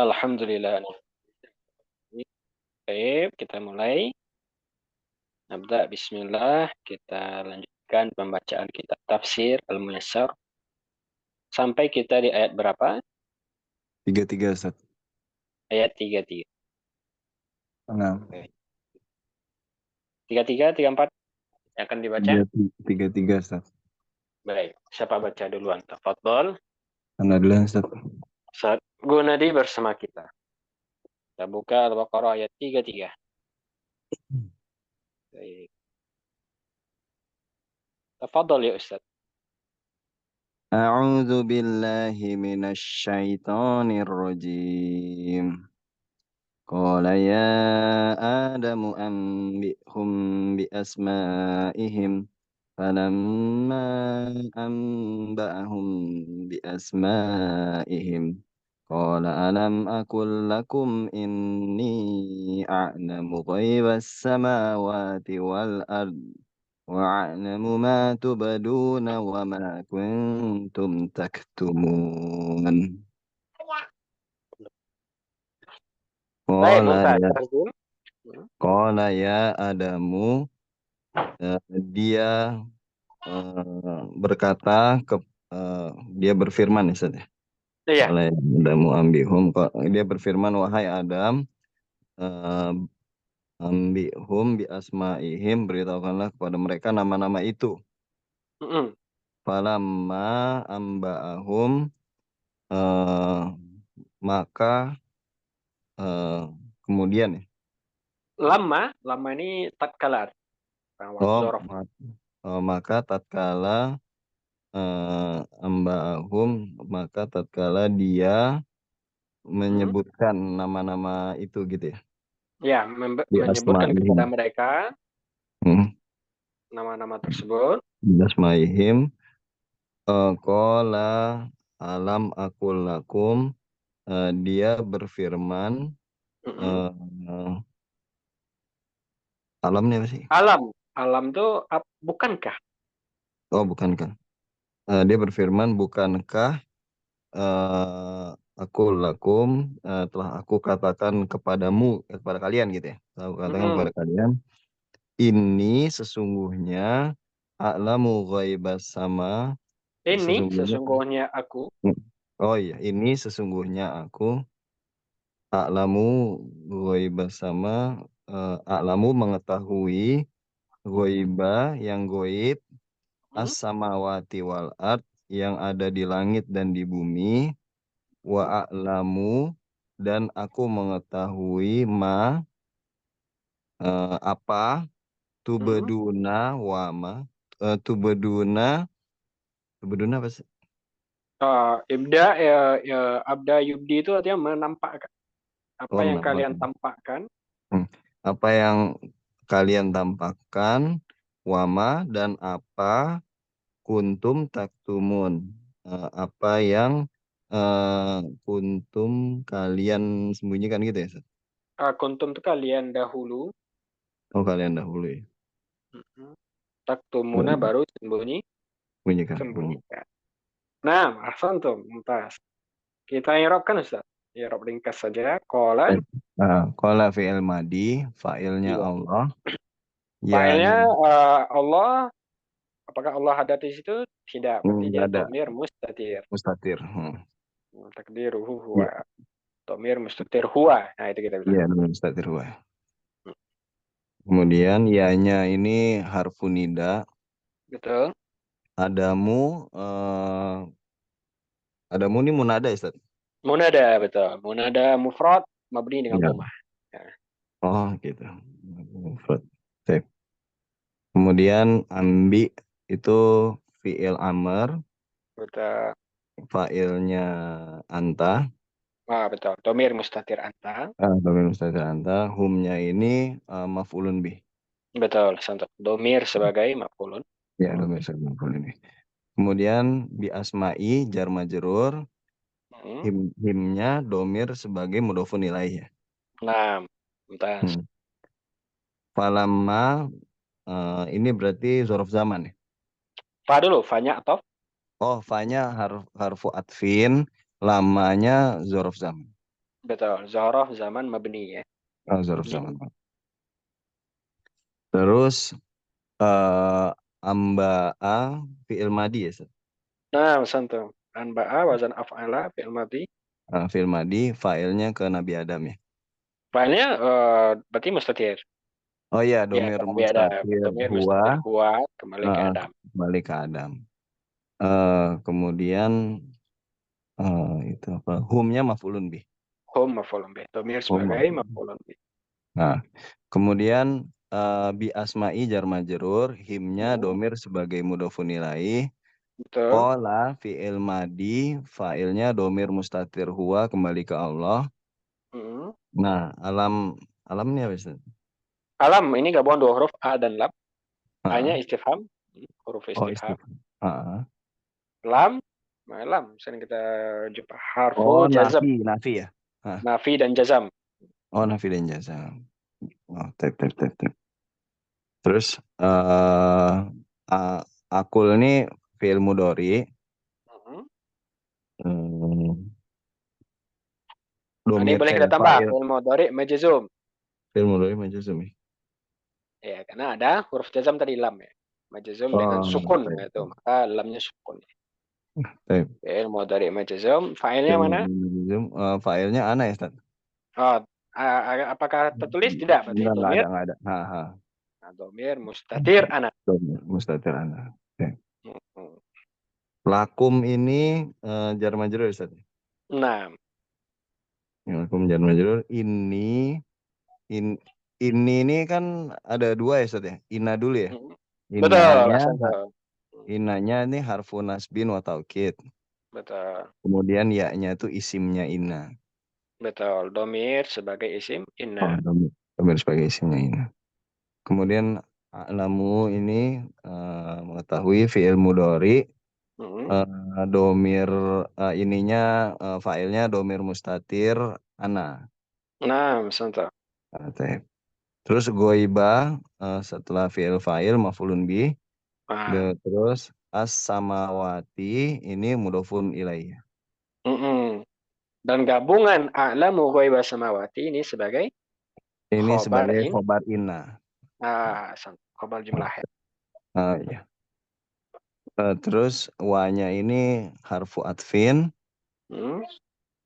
Alhamdulillah. Baik, kita mulai. Nabda bismillah. Kita lanjutkan pembacaan kitab tafsir Al-Muyassar. Sampai kita di ayat berapa? 33 Ustaz. Ayat 33. Nah, Baik. 33, 34 yang akan dibaca. 33 Ustaz. Baik, siapa baca duluan? Tafadhol. Anda dulu Ustaz. Ustaz Gunadi bersama kita. Kita buka Al-Baqarah ayat 33. Baik. Tafadhol ya Ustaz. A'udzu billahi minasy syaithanir rajim. Qala ya Adamu anbi'hum bi asma'ihim. Falamma anba'ahum bi asma'ihim. Qala alam aqul lakum inni a'lamu ghaibas samawati wal ard. وأعلم ما تبدون وما كنتم تكتمون Baik, قال Mumtaz. يا Terjun. قال يا آدم dia berkata dia berfirman ya Ustaz ya. Iya. Oleh Adamu ambihum dia berfirman wahai Adam eh, ambihum bi asmaihim beritahukanlah kepada mereka nama-nama itu. Mm-mm. Falamma amba'ahum eh, maka kemudian ya. Lama ini tatkala. Waktu Oh, zorof. maka tatkala amba'ahum maka tatkala dia Hmm. menyebutkan nama-nama itu gitu ya. Ya, Di menyebutkan asma'ihim. kepada mereka Hmm, nama-nama tersebut. di asma'ihim. Qala alam aqul lakum. Dia berfirman Mm-mm. eh, alamnya apa sih? Alam, alam tuh bukankah? Oh, bukan kan. Dia berfirman bukankah eh aku lakum telah aku katakan kepadamu kepada kalian gitu ya. Telah aku katakan Mm-mm. kepada kalian ini sesungguhnya a'lamu ghaibas sama Ini sesungguhnya sesungguhnya aku. oh iya ini sesungguhnya aku a'lamu ghaibas sama a'lamu mengetahui ghaiba yang goib Hmm? as-samawati wal ard yang ada di langit dan di bumi wa Hmm? a'lamu dan aku mengetahui apa Hmm? tubeduna wama tubeduna tubeduna apa sih? Ibda abda yubdi itu artinya menampakkan apa Oh yang kalian menampakkan. tampakkan. Apa yang kalian tampakkan wama dan apa kuntum taktumun. Apa yang kuntum kalian sembunyikan gitu ya Ustaz? Kuntum itu kalian dahulu. Oh kalian dahulu ya. Mm-mm. Taktumuna baru sembunyi, Sembunyikan. sembunyikan. Nah, ahsantum, mumtaz. Kita irobkan Ustaz. Irob ringkas saja. Qala. Qala fi'il madi, fa'ilnya Iya. Allah, Fa'ilnya ya-nya Allah. Apakah Allah ada di situ? Tidak. Berarti nggak dia ada, domir mustatir. mustatir. Takdiruhu Ya, huwa. Domir mustatir huwa. Nah, itu kita bilang. ya, mustatir wa. Kemudian ya-nya ini harfu nida. Betul. Adamu, adamu ini munada Ustaz. Munada, betul. Munada mufrad mabni dengan Ya. dhammah. Ya, Oh, gitu. Mufrad. Sip. Kemudian ambi itu fi'il amr, betul. fa'ilnya anta, Betul. Domir mustatir anta. domir mustatir anta, humnya ini maf'ulun bih. Betul. Santuk. Domir sebagai maf'ulun. Ya, domir mustatir maf'ulun bih. Kemudian bi asma'i jar majrur, Hmm. himnya domir sebagai mudhofun ilaih ya. Nah, mumtaz. Hmm. Falamma ini berarti zorof zaman ya. Fa dulu, fanya atau Oh, fanya harfu atfin, lamanya zorof zaman. Betul. Zorof zaman mabni ya. Oh, zarf Mabni. zaman. Terus eh amba'a fi'il madi ya, Ustaz? Nah, santum. Anba'a wazan af'ala fi'il madhi. Fi'il madi fa'ilnya ke Nabi Adam ya. Fa'ilnya berarti mustatir. Oh iya, Ya, domir ke Nabi Adam. mustatir Domir huwa, mustatir kuat kembali ke eh, Adam. kembali ke Adam. Kemudian itu apa? Humnya maf'ulun bih. Hum maf'ulun bih. Domir Hum sebagai maf'ulun. maf'ulun bih. Nah, kemudian bi asma'i jar majrur, himnya Hmm, domir sebagai mudhofun ilaih. betul. Qala fi'il madi, fa'ilnya domir mustatir huwa kembali ke Allah. Hmm. Nah, alamnya apa, Ustaz? Alam ini gabungan dua huruf A dan lam. A-nya Ah, istifham. Huruf oh istifham. istifham. Ah. Lam. Nah, lam. Sering kita jumpa. Harfu Oh, jazam. nafi ya. Ah. Nafi dan jazam. Oh, nafi dan jazam. Oh, tep tep tep tep. Terus eh a- akul ini fi'il mudhari. Hmm. Hmm, Ini domir boleh kita tambah. fa'il Fi'il mudhari majzum. fi'il mudhari majzum ya. Ya, karena ada huruf jazam tadi lam ya. Majzum dengan Oh, sukun tep itu. Maka lamnya sukun. tep. Fi'il mudhari majzum. Fa'ilnya Fi'il mana? mudhari majzum. Fa'ilnya ana ya, Ustaz? Oh, apakah tertulis? Tidak, berarti Enggak ada, domir. enggak ada. Ha, ha. Nah, domir mustatir anak. Domir mustatir ana. Oke. Hmm. Lakum ini jar majrur ya, Ustaz? Nah, Lakum jar majrur. In, ini kan ada dua ya, Ustaz ya? Inna dulu ya. hmm. Betul, Innanya, Hasanto. Hmm. innanya ini harfu nasbin wa taukid. Betul, Kemudian ya-nya itu isimnya inna. betul. Domir sebagai isim Oh, inna. domir sebagai isimnya inna. Kemudian a'lamu ini mengetahui fi'il mudhari, Hmm. domir ininya fa'ilnya domir mustatir ana. Nah, Hasanto. Tep. Terus goibah setelah fi'il fa'il maf'ulun bih. Ah, Terus as-samawati ini mudhofun ilaih. mm-mm. Dan gabungan a'lamu ghaibas samawati ini sebagai Ini khobar sebagai in. khobar inna. Hasanto. Khobar jumlah. Iya. Terus wa-nya ini harfu atfin. Hmm.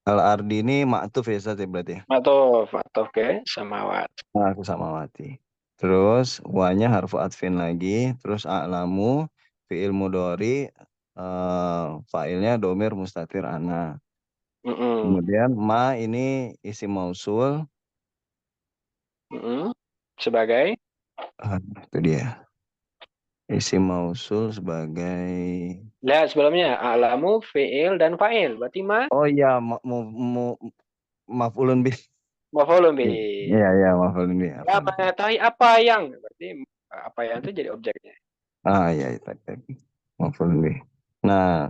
Al-ardi ini ma'tuf ya, Ustaz, ya, berarti ya? Matof, matof ke samawat. Aku sama mati. Terus wa-nya harfu atfin lagi. Terus a'lamu fi'il mudhari, fa'ilnya domir mustatir ana. Mm-mm. Kemudian ma ini isim mausul. Mm-mm. Sebagai Itu dia. Isim mausul sebagai. lihat sebelumnya a'lamu fi'il dan fa'il. Berarti Oh iya, maf'ulun bih. maf'ulun Iya, bih. iya, iya, maf'ulun bih. Ya, Afwan. mengetahui apa yang berarti apa yang itu jadi objeknya. Iya, itu tadi. Maf'ulun bih. Nah,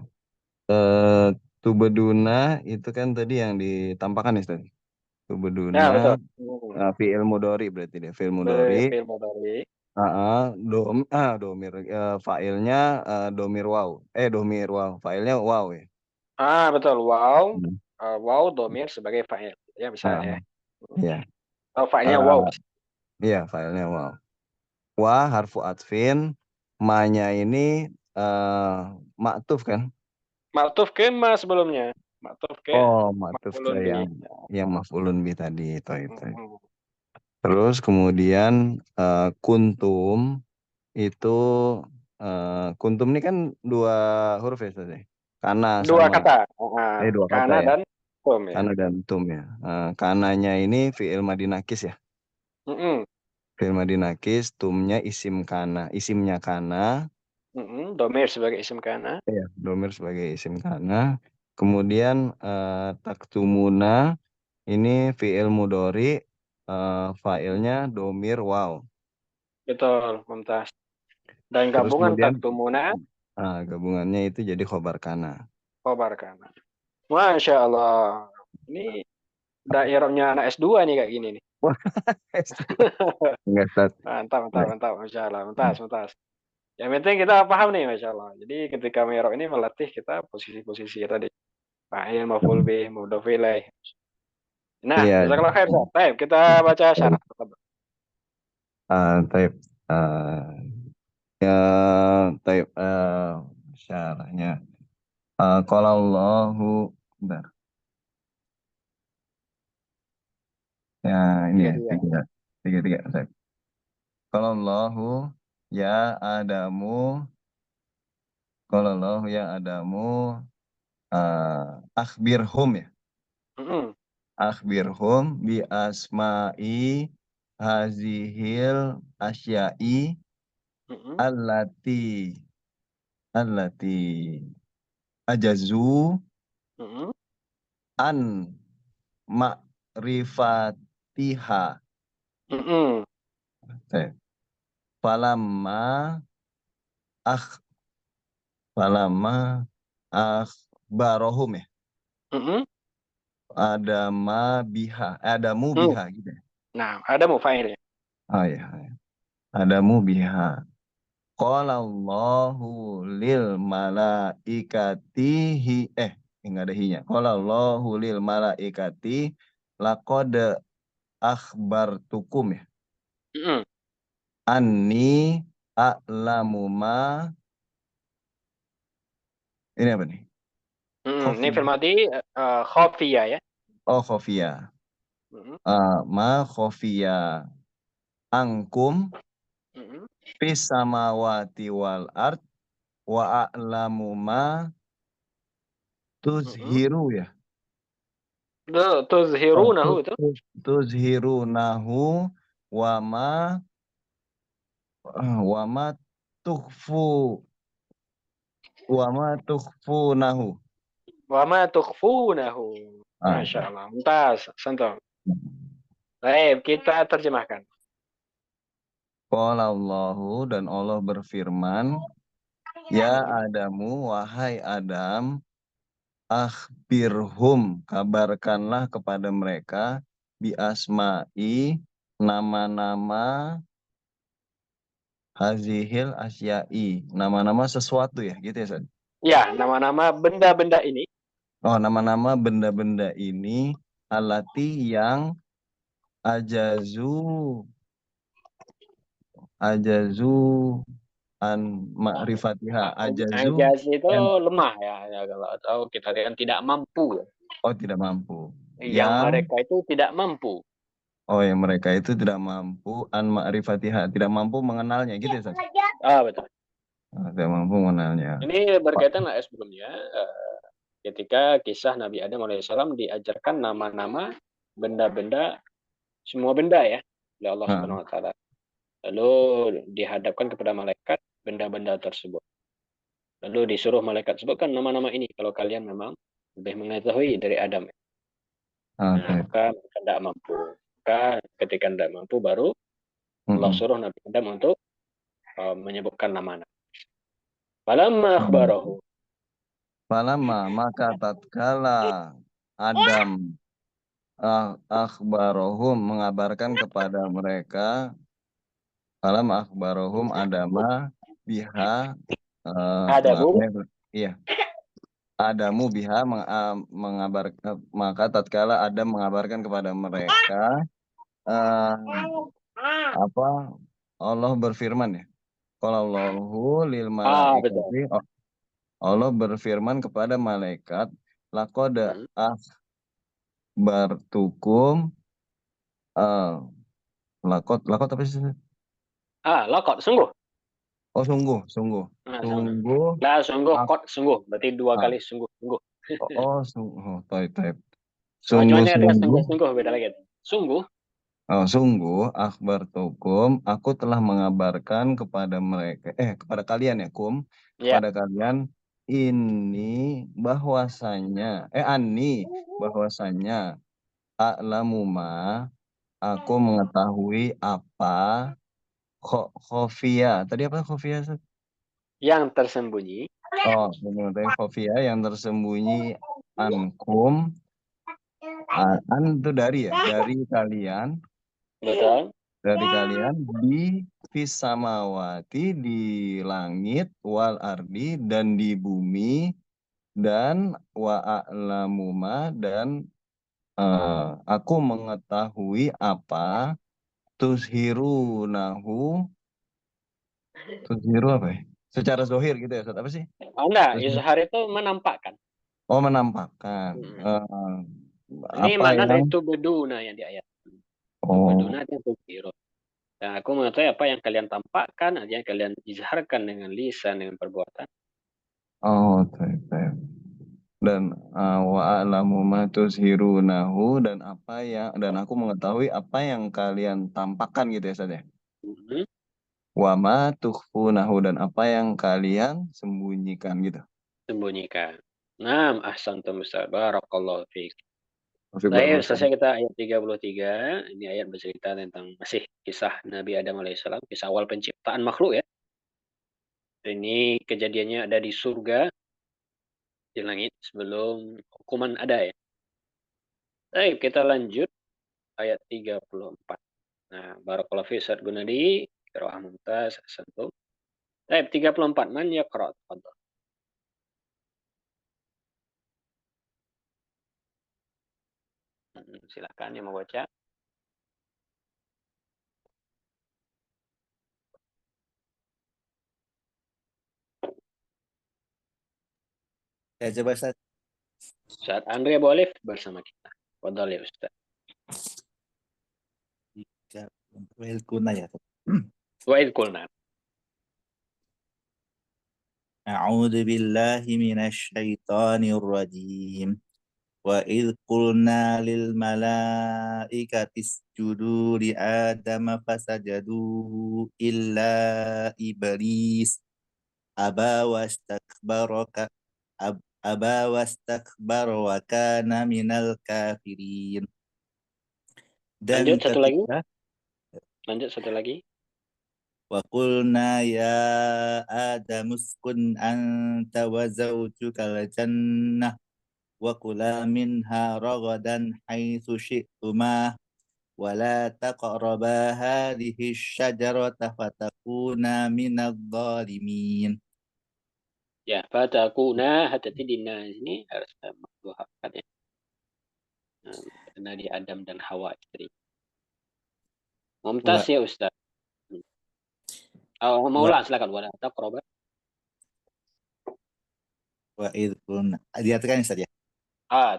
eh tubeduna itu kan tadi yang ditampakkan ya, Ustaz. Ya, Tubeduna betul. fi'il mudhari berarti dia. Fi'il mudhari. Fi'il mudhari. Domir fa'ilnya domir waw. Domir waw. Fa'ilnya waw ya. Betul. Wow. Hmm. Wow domir sebagai fa'il. Ya, bisa Ah, ya. iya. Oh, fa'ilnya wow. Eh, iya, fa'ilnya waw. Wa harfu atfin. Ma-nya ini eh maktuf kan? Maktuf ke ma sebelumnya. Maktuf ke Oh, maktuf ke maf'ulun bih. yang maf'ulun bi tadi itu. Mm-mm. Terus kemudian kuntum itu kuntum ini kan dua huruf ya, Ustaz, ya? Kana Dua sama kata. dua kata Kana ya. dan tum ya. Kana dan tum ya. Kananya ini fi'il madi nakis ya. Mm-mm. Fi'il madi nakis, tumnya isim kana, isimnya kana, Mm-mm. Domir sebagai isim kana. ya, domir sebagai isim kana. Kemudian taktumuna ini fi'il mudhari, fa'ilnya domir waw. Betul, mumtaz. Dan Terus gabungan kemudian taktumuna gabungannya itu jadi khobar kana. khobar kana. Masya Allah. Ini daerahnya anak S2 nih kayak gini nih. Wah, enggak, Ustaz. Mantap, mantap, mantap. Masya Allah. Muntas, muntas. Yang penting kita paham nih, Masya Allah. Jadi ketika merok ini melatih kita posisi-posisi tadi. Fa'il, maf'ul bih, mudhof ilaih. Nah, Iya. jazakallah khair. Ustaz. Baik, kita baca syarat. Taib. Ya, taib. Syarahnya. Kalau Allahu, bentar. Ya, ini Tiga ya, tiga. tiga, tiga, tiga. Taib. Kalau Allahu, ya Adamu, kalau Allahu ya Adamu, akhbirhum ya. Mm-mm. Akhbirhum bi asma'i hazihil asyai Mm-mm. allati allati ajazu Mm-mm. an ma'rifatiha. Mm-mm. Eh, Falamma akh falamma akhbarohum ya. Mm-mm. Adamu Mm. biha gitu ya. Nah, ada mufailnya. Oh ya, ya. Adamu biha. Qala Allahu lil malaikatihi enggak ada hinya. Qala Allahu lil malaikati laqad akhbartukum ya. Mm-mm. Anni a'lamu ma ini apa nih? Mm-mm. Ini Khofi. film mati khafiyah ya. Oh, khofia. Mm-mm. Ma khofia angkum Mm-mm. fis samawati wal ard wa a'lamu ma Mm-mm. tuzhiru ya. Oh, Tuzhirunahu itu. tuzhirunahu wa ma wa ma tukhfu wa ma tukhfunahu. Wa ma tukhfunahu. Masya Baik. Allah. Mumtaz. Santom. Baik, kita terjemahkan. Qala Allahu dan Allah berfirman, ya Adamu, wahai Adam, akhbirhum, kabarkanlah kepada mereka bi asma'i, nama-nama hazihil asyai, nama-nama sesuatu ya gitu ya San? Ya, nama-nama benda-benda ini. Oh, nama-nama benda-benda ini alati yang ajazu ajazu an ma'rifatiha, ajazu Anjas itu yang lemah ya, ya kalau tahu kita lihat tidak mampu. oh tidak mampu, Yang yang mereka itu tidak mampu. oh yang mereka itu tidak mampu an ma'rifatiha, tidak mampu mengenalnya gitu ya San? Ah, betul. Tidak mampu mengenalnya. Ini berkaitan lah sebelumnya ketika kisah Nabi Adam alaihissalam diajarkan nama-nama benda-benda, semua benda ya oleh Allah Nah, Subhanahu wa taala. Lalu dihadapkan kepada malaikat benda-benda tersebut. Lalu disuruh malaikat sebutkan nama-nama ini kalau kalian memang lebih mengetahui dari Adam. Nah, oke. maka mereka tidak mampu. Maka ketika tidak mampu baru Allah Mm-mm. suruh Nabi Adam untuk menyebutkan nama-nama. Falamma akhbarahu. Falama maka tatkala Adam akhbarohum mengabarkan kepada mereka, falam akhbarohum Adama biha Adamu. iya Adamu biha mengabar maka tatkala Adam mengabarkan kepada mereka eh, apa Allah berfirman ya. Kalau Allahu lil Ah, betul. malaikati Allah berfirman kepada malaikat laqad Hmm. akhbartukum eh lakot apa sih? Ah, lakot, sungguh. Oh, sungguh, sungguh, Nah, sungguh. sungguh. Lah, sungguh, ak- kot, sungguh. Berarti dua ah, kali sungguh, sungguh. sungguh, oh, taib. Cuma ini ada Sungguh, sungguh-sungguh, beda lagi. Sungguh. sungguh, akhbar tukum, aku telah mengabarkan kepada mereka, kepada kalian ya, Ya. kepada kalian ini bahwasanya, bahwasanya, a'lamu ma, aku mengetahui apa, khofia, tadi apa khofia? Yang tersembunyi. Oh, menurut khofia yang tersembunyi ankum, an itu dari ya, kalian, Betul. dari kalian di fisamawati di langit wal ardi dan di bumi dan wa a'lamuma dan Aku mengetahui apa tuzhirunahu. Tuzhiru apa ya? Secara zohir gitu ya, Ustaz. Apa sih? Oh, enggak, Tuzhiru. izhar itu menampakkan. Oh, menampakkan. Hmm. Eh, Ini apa makna yang dari tubeduna yang di ayat. oh Tubeduna itu tubiro. Dan aku mengetahui apa yang kalian tampakkan, yang kalian izharkan dengan lisan, dengan perbuatan. baik, baik. Dan wa a'lamu ma tuzhirunahu, dan aku mengetahui apa yang kalian tampakkan gitu ya, Ustaz ya. Mhm. Wa ma tukhfunahu, dan apa yang kalian sembunyikan gitu. Sembunyikan. Naam, ahsantum Ustaz. Barakallahu fiik. Masih Baik, Ustaz. selesai kita ayat 33. Ini ayat bercerita tentang masih kisah Nabi Adam alaihissalam, kisah awal penciptaan makhluk ya. Ini kejadiannya ada di surga, di langit sebelum hukuman ada ya. Baik, kita lanjut ayat 34. Nah, barakallahu fi Ustaz Gunadi, qiraah mumtaz, ahsantum. Baik, 34. Man yaqra? Tafadhal. Silakan yang mau baca. Ya, coba Ustaz. Ustaz Andre boleh bersama kita. Tafadhal ya Ustaz. Wahil kuna ya. Wa idh qulna. A'udzu billahi minasy syaithanir rajim. Wa idh qulna lil malaikati isjudu li adama fasajadu illa iblis aba wastakbara ka aba wastakbara wa kana minal kafirin. Dan Lanjut satu lagi. ketika Lanjut satu lagi. wa qulna ya adamuskun anta wa zawjukal jannah wa kula minha ragadan haitsu syi'tuma wa la taqraba hadhihi syajarata fatakuna minadh dhalimin. Ya, fatakuna hati-hati di ini harus dua hakat ya. Karena di Adam dan Hawa istri. Mumtaz Wa ya Ustaz. Oh, mau wa ulang silakan. Wala taqraba. wa idh qulna. Diartikan Ustaz ya.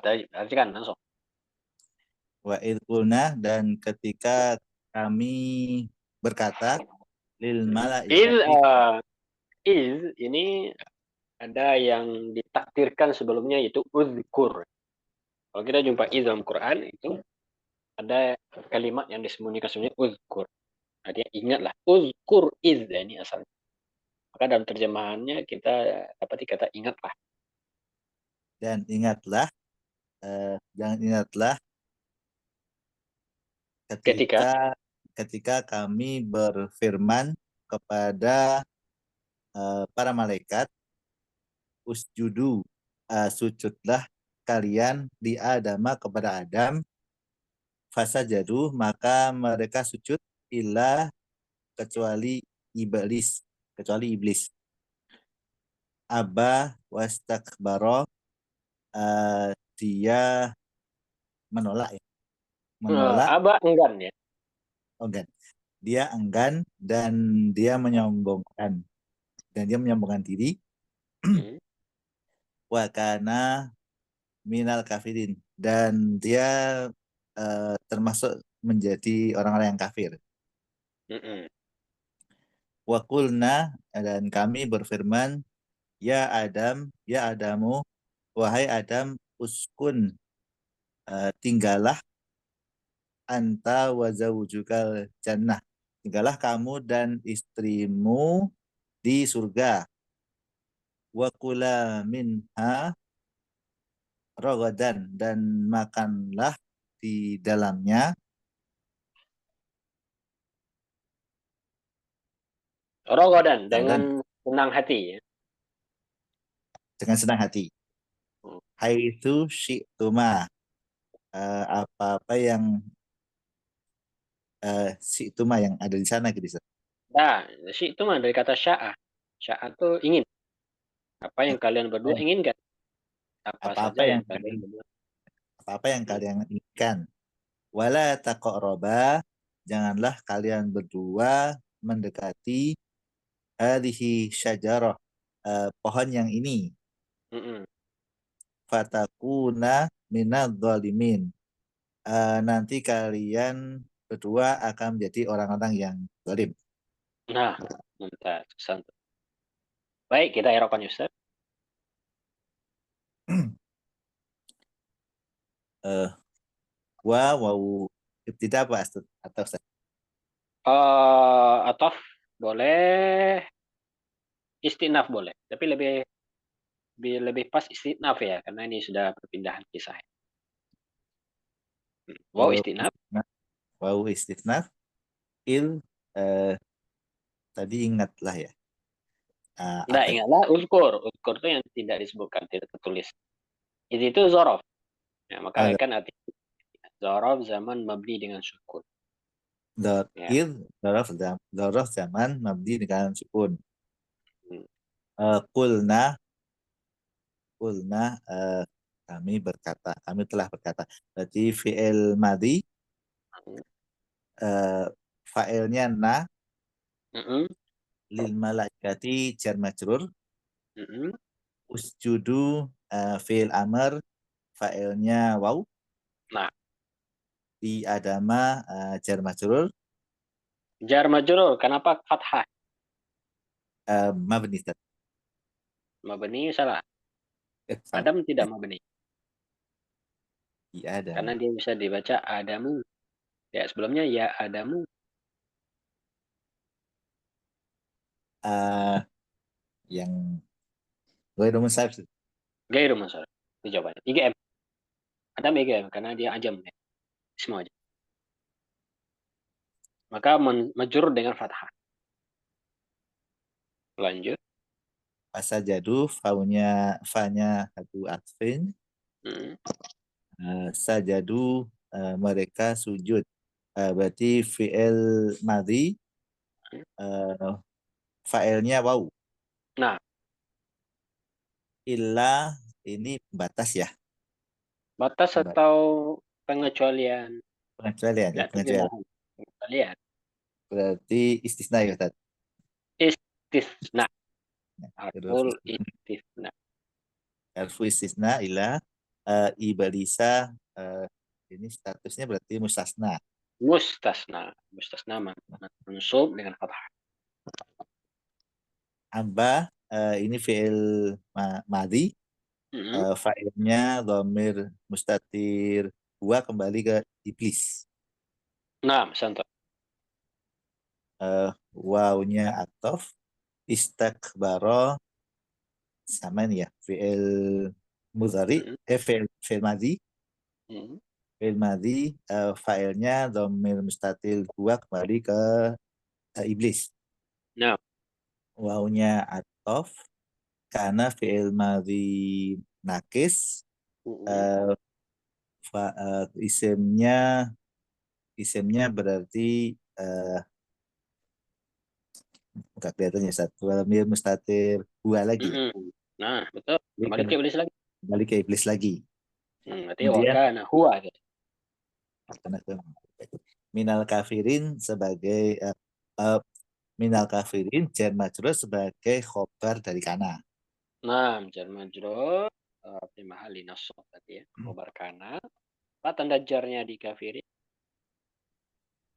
Tadi kan langsung. Wa idh qulna, dan ketika kami berkata lil Iz, malaikati. ini ada yang ditakdirkan sebelumnya yaitu uzkur. Kalau kita jumpa iz dalam Quran itu ada kalimat yang disembunyikan sebenarnya uzkur. Artinya ingatlah. Uzkur iz ini asalnya. Maka dalam terjemahannya kita dapat kata ingatlah. Dan ingatlah, jangan ingatlah Ketika ketika ketika kami berfirman kepada para malaikat, usjudu, sujudlah kalian di Adama kepada Adam, fasajadu, maka mereka sujud, illa, kecuali iblis, aba wastakbaro, dia menolak ya, menolak, aba enggan ya. enggan, dia enggan dan dia menyombongkan, diri, Hmm. wakana minal kafirin, dan dia termasuk menjadi orang-orang yang kafir. Mm-mm. Wakulna, dan kami berfirman, ya Adam, ya Adamu, wahai Adam, uskun, tinggallah, anta wa zawjukal jannah, tinggallah kamu dan istrimu di surga. Wakula minha rogodan, dan makanlah di dalamnya Rogodan dengan dan senang hati ya. dengan senang hati. Hmm. Haitsu syi'tuma, apa-apa yang syi'tuma yang ada di sana gitu. Nah, itu mah dari kata sya'a. Sya'a itu ingin. Apa yang kalian berdua inginkan? Apa Apa-apa saja yang yang kalian berdua. apa-apa yang kalian inginkan. Wala taqraba, janganlah kalian berdua mendekati hadhihi syajarah, pohon yang ini. Mm-mm. Fatakuna minadh dhalimin. Nanti kalian berdua akan menjadi orang-orang yang zalim. Nah, mumtaz. Santai. Baik, kita erokan Ustaz. Eh, wau ibtida apa atau Ustaz? Atau boleh, istinaf boleh. Tapi lebih pas istinaf ya, karena ini sudah perpindahan kisah. Wow, Wau istinaf. istisna, wau istisna il eh, tadi ingatlah ya. Nah, Apa? ingatlah uzkur. Uzkur itu yang tidak disebutkan, tidak tertulis. Itu zorof. Ya, maka Ada kan arti zorof zaman mabni dengan sukun. Ya. Dorof zaman mabdi dengan sukun. Hmm. Kulna kulna kami berkata, kami telah berkata. Berarti fi'il madi, fa'ilnya na, Mm-mm. lil malaikati jar majrur, Mm-mm. usjudu fi'il amr, fa'ilnya waw, Nah, di adama jar majrur, jar majrur, kenapa fathah? mabni. Mabni salah. Salah. Adam tidak mabni. Di Karena adama. dia bisa dibaca Adamu. Ya, sebelumnya ya Adamu. Eh, yang gue rumus saya Gairu masalah. Itu jawabannya. IGM. Adam IGM, karena dia ajam. Ya. Semua ajam. Maka majrur dengan fathah. Lanjut. Fasajadu, fanya satu atfin, Mm. sajadu mereka sujud. Berarti fi'il madhi, fa'ilnya waw. Nah, Illa ini batas ya. batas atau pengecualian. Pengecualian ya, Tidak pengecualian. terjemahan. Pengecualian. Berarti istisna ya Ustaz. Istisna. Ya, huruf Harful istisna. istisna. Harfu istisna ila ibalisa, ini statusnya berarti mustasna. Mustasna. Mustasna mansub dengan fathah. Amba ini fi'il madhi, Mm. fa'ilnya dhamir mustatir huwa kembali ke iblis. Nah, santai. Wawnya atof, istakbaro sama ini ya fi'il mudhari, Mm. fi'il madhi, Mm. fa'ilnya dhamir mustatir huwa kembali ke iblis. Nah. Wawnya atof karena fi'il madhi nakis, Mm. eh, isimnya berarti enggak kelihatan ya satu alamir mustatir dua lagi. Mm. Nah, betul. Jadi Kembali ke iblis lagi. kembali ke iblis lagi. Berarti Kemudian wakana huwa. Gitu. karena minal kafirin sebagai eh, minal kafirin jar majrur sebagai khobar dari kana. Nah, jar majrur fi mahalli nasab tadi ya. Khobar kana. Apa tanda jarnya di kafiri?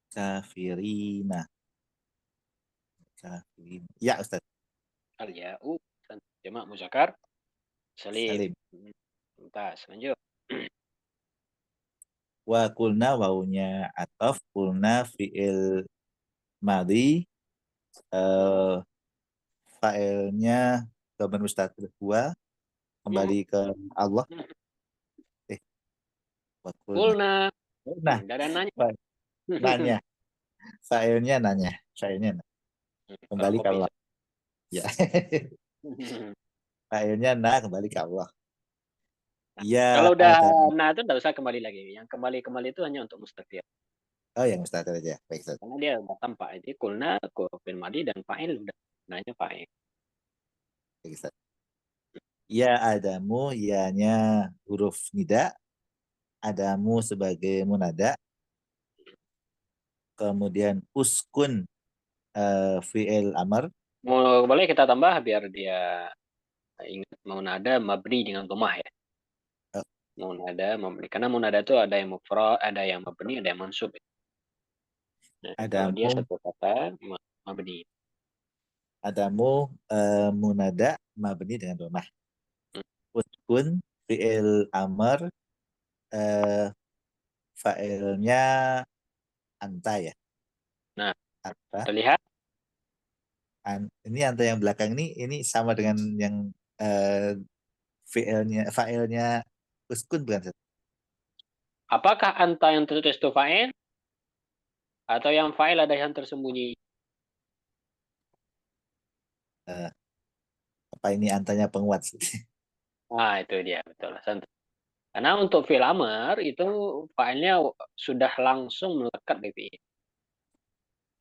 Kafirina. Kafirin. Ya Ustaz. Al ya'u jamak muzakkar salim. Salim. Tuntas. Lanjut. Wa kulna wawunya atof, kulna fi'il madhi, eh, fa'ilnya dhamir mustatir huwa Hmm. kembali ke Allah. Eh, wa kulna. Kulna. Nah, Tidak ada nanya. nanya. Fa'ilnya nanya. Fa'ilnya nanya. Kalau Kembali ke kopi. Allah. Ya. Fa'ilnya kembali ke Allah. Ya Kalau udah ada. nah itu tidak usah kembali lagi. Yang kembali itu hanya untuk mustaqil. Oh yang mustatir aja. Baik, Ustaz. Karena dia udah tampak. Jadi kulna, fil madi dan fa'il udah nanya fa'il. Baik, Ustaz. Ya Adamu, ya-nya huruf nida. adamu sebagai munada, kemudian uskun fi'il amr, Boleh kita tambah biar dia ingat munada mabni dengan dhammah ya. eh, Munada mabni. Karena munada itu ada yang mufrad, ada yang mabni, ada yang mansub. Nah, kalau dia adamu satu kata mabni. munada mabni dengan dhammah. Hmm. Uskun fi'il amr, eh, fa'ilnya anta ya. Nah, Anta. terlihat Ini anta yang belakang ini sama dengan yang eh, fa'ilnya uskun bukan Ustaz? apakah anta yang tertulis itu fa'il atau yang fa'il ada yang tersembunyi? Eh, apa ini antanya penguat? Nah, itu dia betul. Karena untuk fi'il amr itu fa'ilnya sudah langsung melekat di fi'il.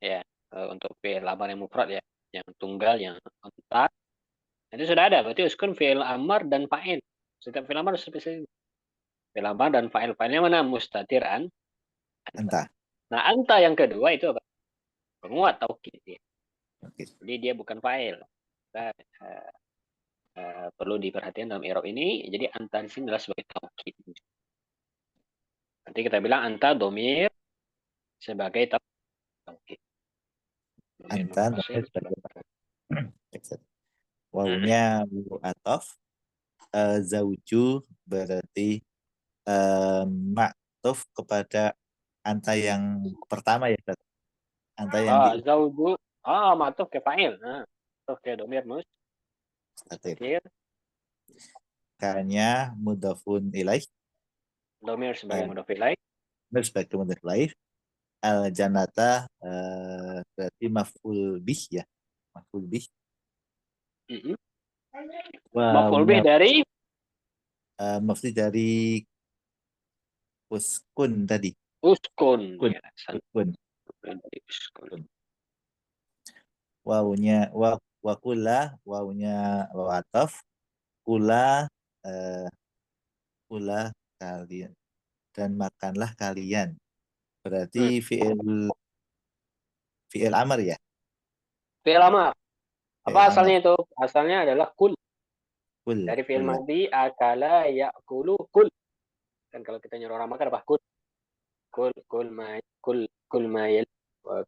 Ya, untuk fi'il amr yang mufrad ya, yang tunggal, yang anta, itu sudah ada. Berarti uskun fi'il amr dan fa'il. Setiap fi'il amr spesifik. Fi'il amr dan fa'il. Fa'ilnya mana? Mustatir anta. Anta. Nah, anta yang kedua itu apa? Penguat taukid dia. Oke. Jadi dia bukan fa'il. Kita perlu diperhatikan dalam i'rab ini. Jadi anta di sini adalah sebagai taukid. Nanti kita bilang anta domir sebagai taukid. Domir Anta munfasil namanya sebagai sebagai wawunya wawu atof, zauju berarti maktuf kepada anta yang pertama ya Ustaz. Anta yang zauju matuf ke fa'il. Matuf ke domir diistatir. mustatir. Kanya mudafun ilaih, Domir sebagai mudhaf ilaih. sebagai mudaf ilaih. Al janata berarti maf'ul bih ya. Maf'ul bih. Maf'ul bih Wawunya dari maf'ul dari uskun tadi. uskun. Kun. Ya, Uskun. dari uskun. Wawunya wakula, wawunya waw ataf, kula eh, kula kalian dan makanlah kalian. Berarti fi'il amr ya. Fi'il amar. Apa Fi'il amr. asalnya itu? Asalnya adalah kul. Kul, Dari fi'il kula. madhi akala ya'kulu kul. Dan kalau kita nyuruh orang makan apa? Kul. Kul ma kul kul ma yal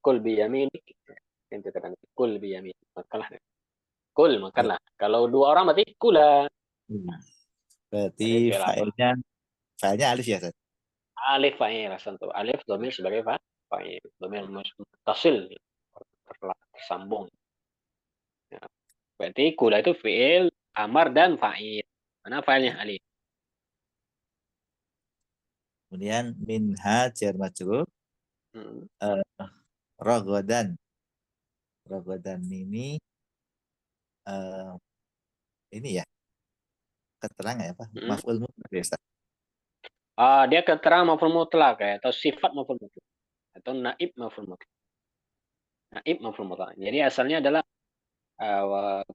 kul bi yaminik. Yang kita katakan kul bi yamin. Makanlah. Kul makanlah. Kalau dua orang berarti kula. Berarti Jadi fi'il amar. fa'ilnya alif ya, Ustaz? Alif fa'il rasanto. Alif domir sebagai fa'il. Domir tasil. Tersambung. Ya. Berarti kula itu fi'il amar dan fa'il. Mana fa'ilnya alif? Kemudian minha jar majrur, Hmm. rogodan. Rogodan ini ya keterangan ya, apa? Hmm. Maf'ul mutlak ya, Ustaz? Dia keterangan maf'ul mutlak ya, atau sifat maf'ul mutlak atau naib maf'ul mutlak. Naib maf'ul mutlak. Jadi asalnya adalah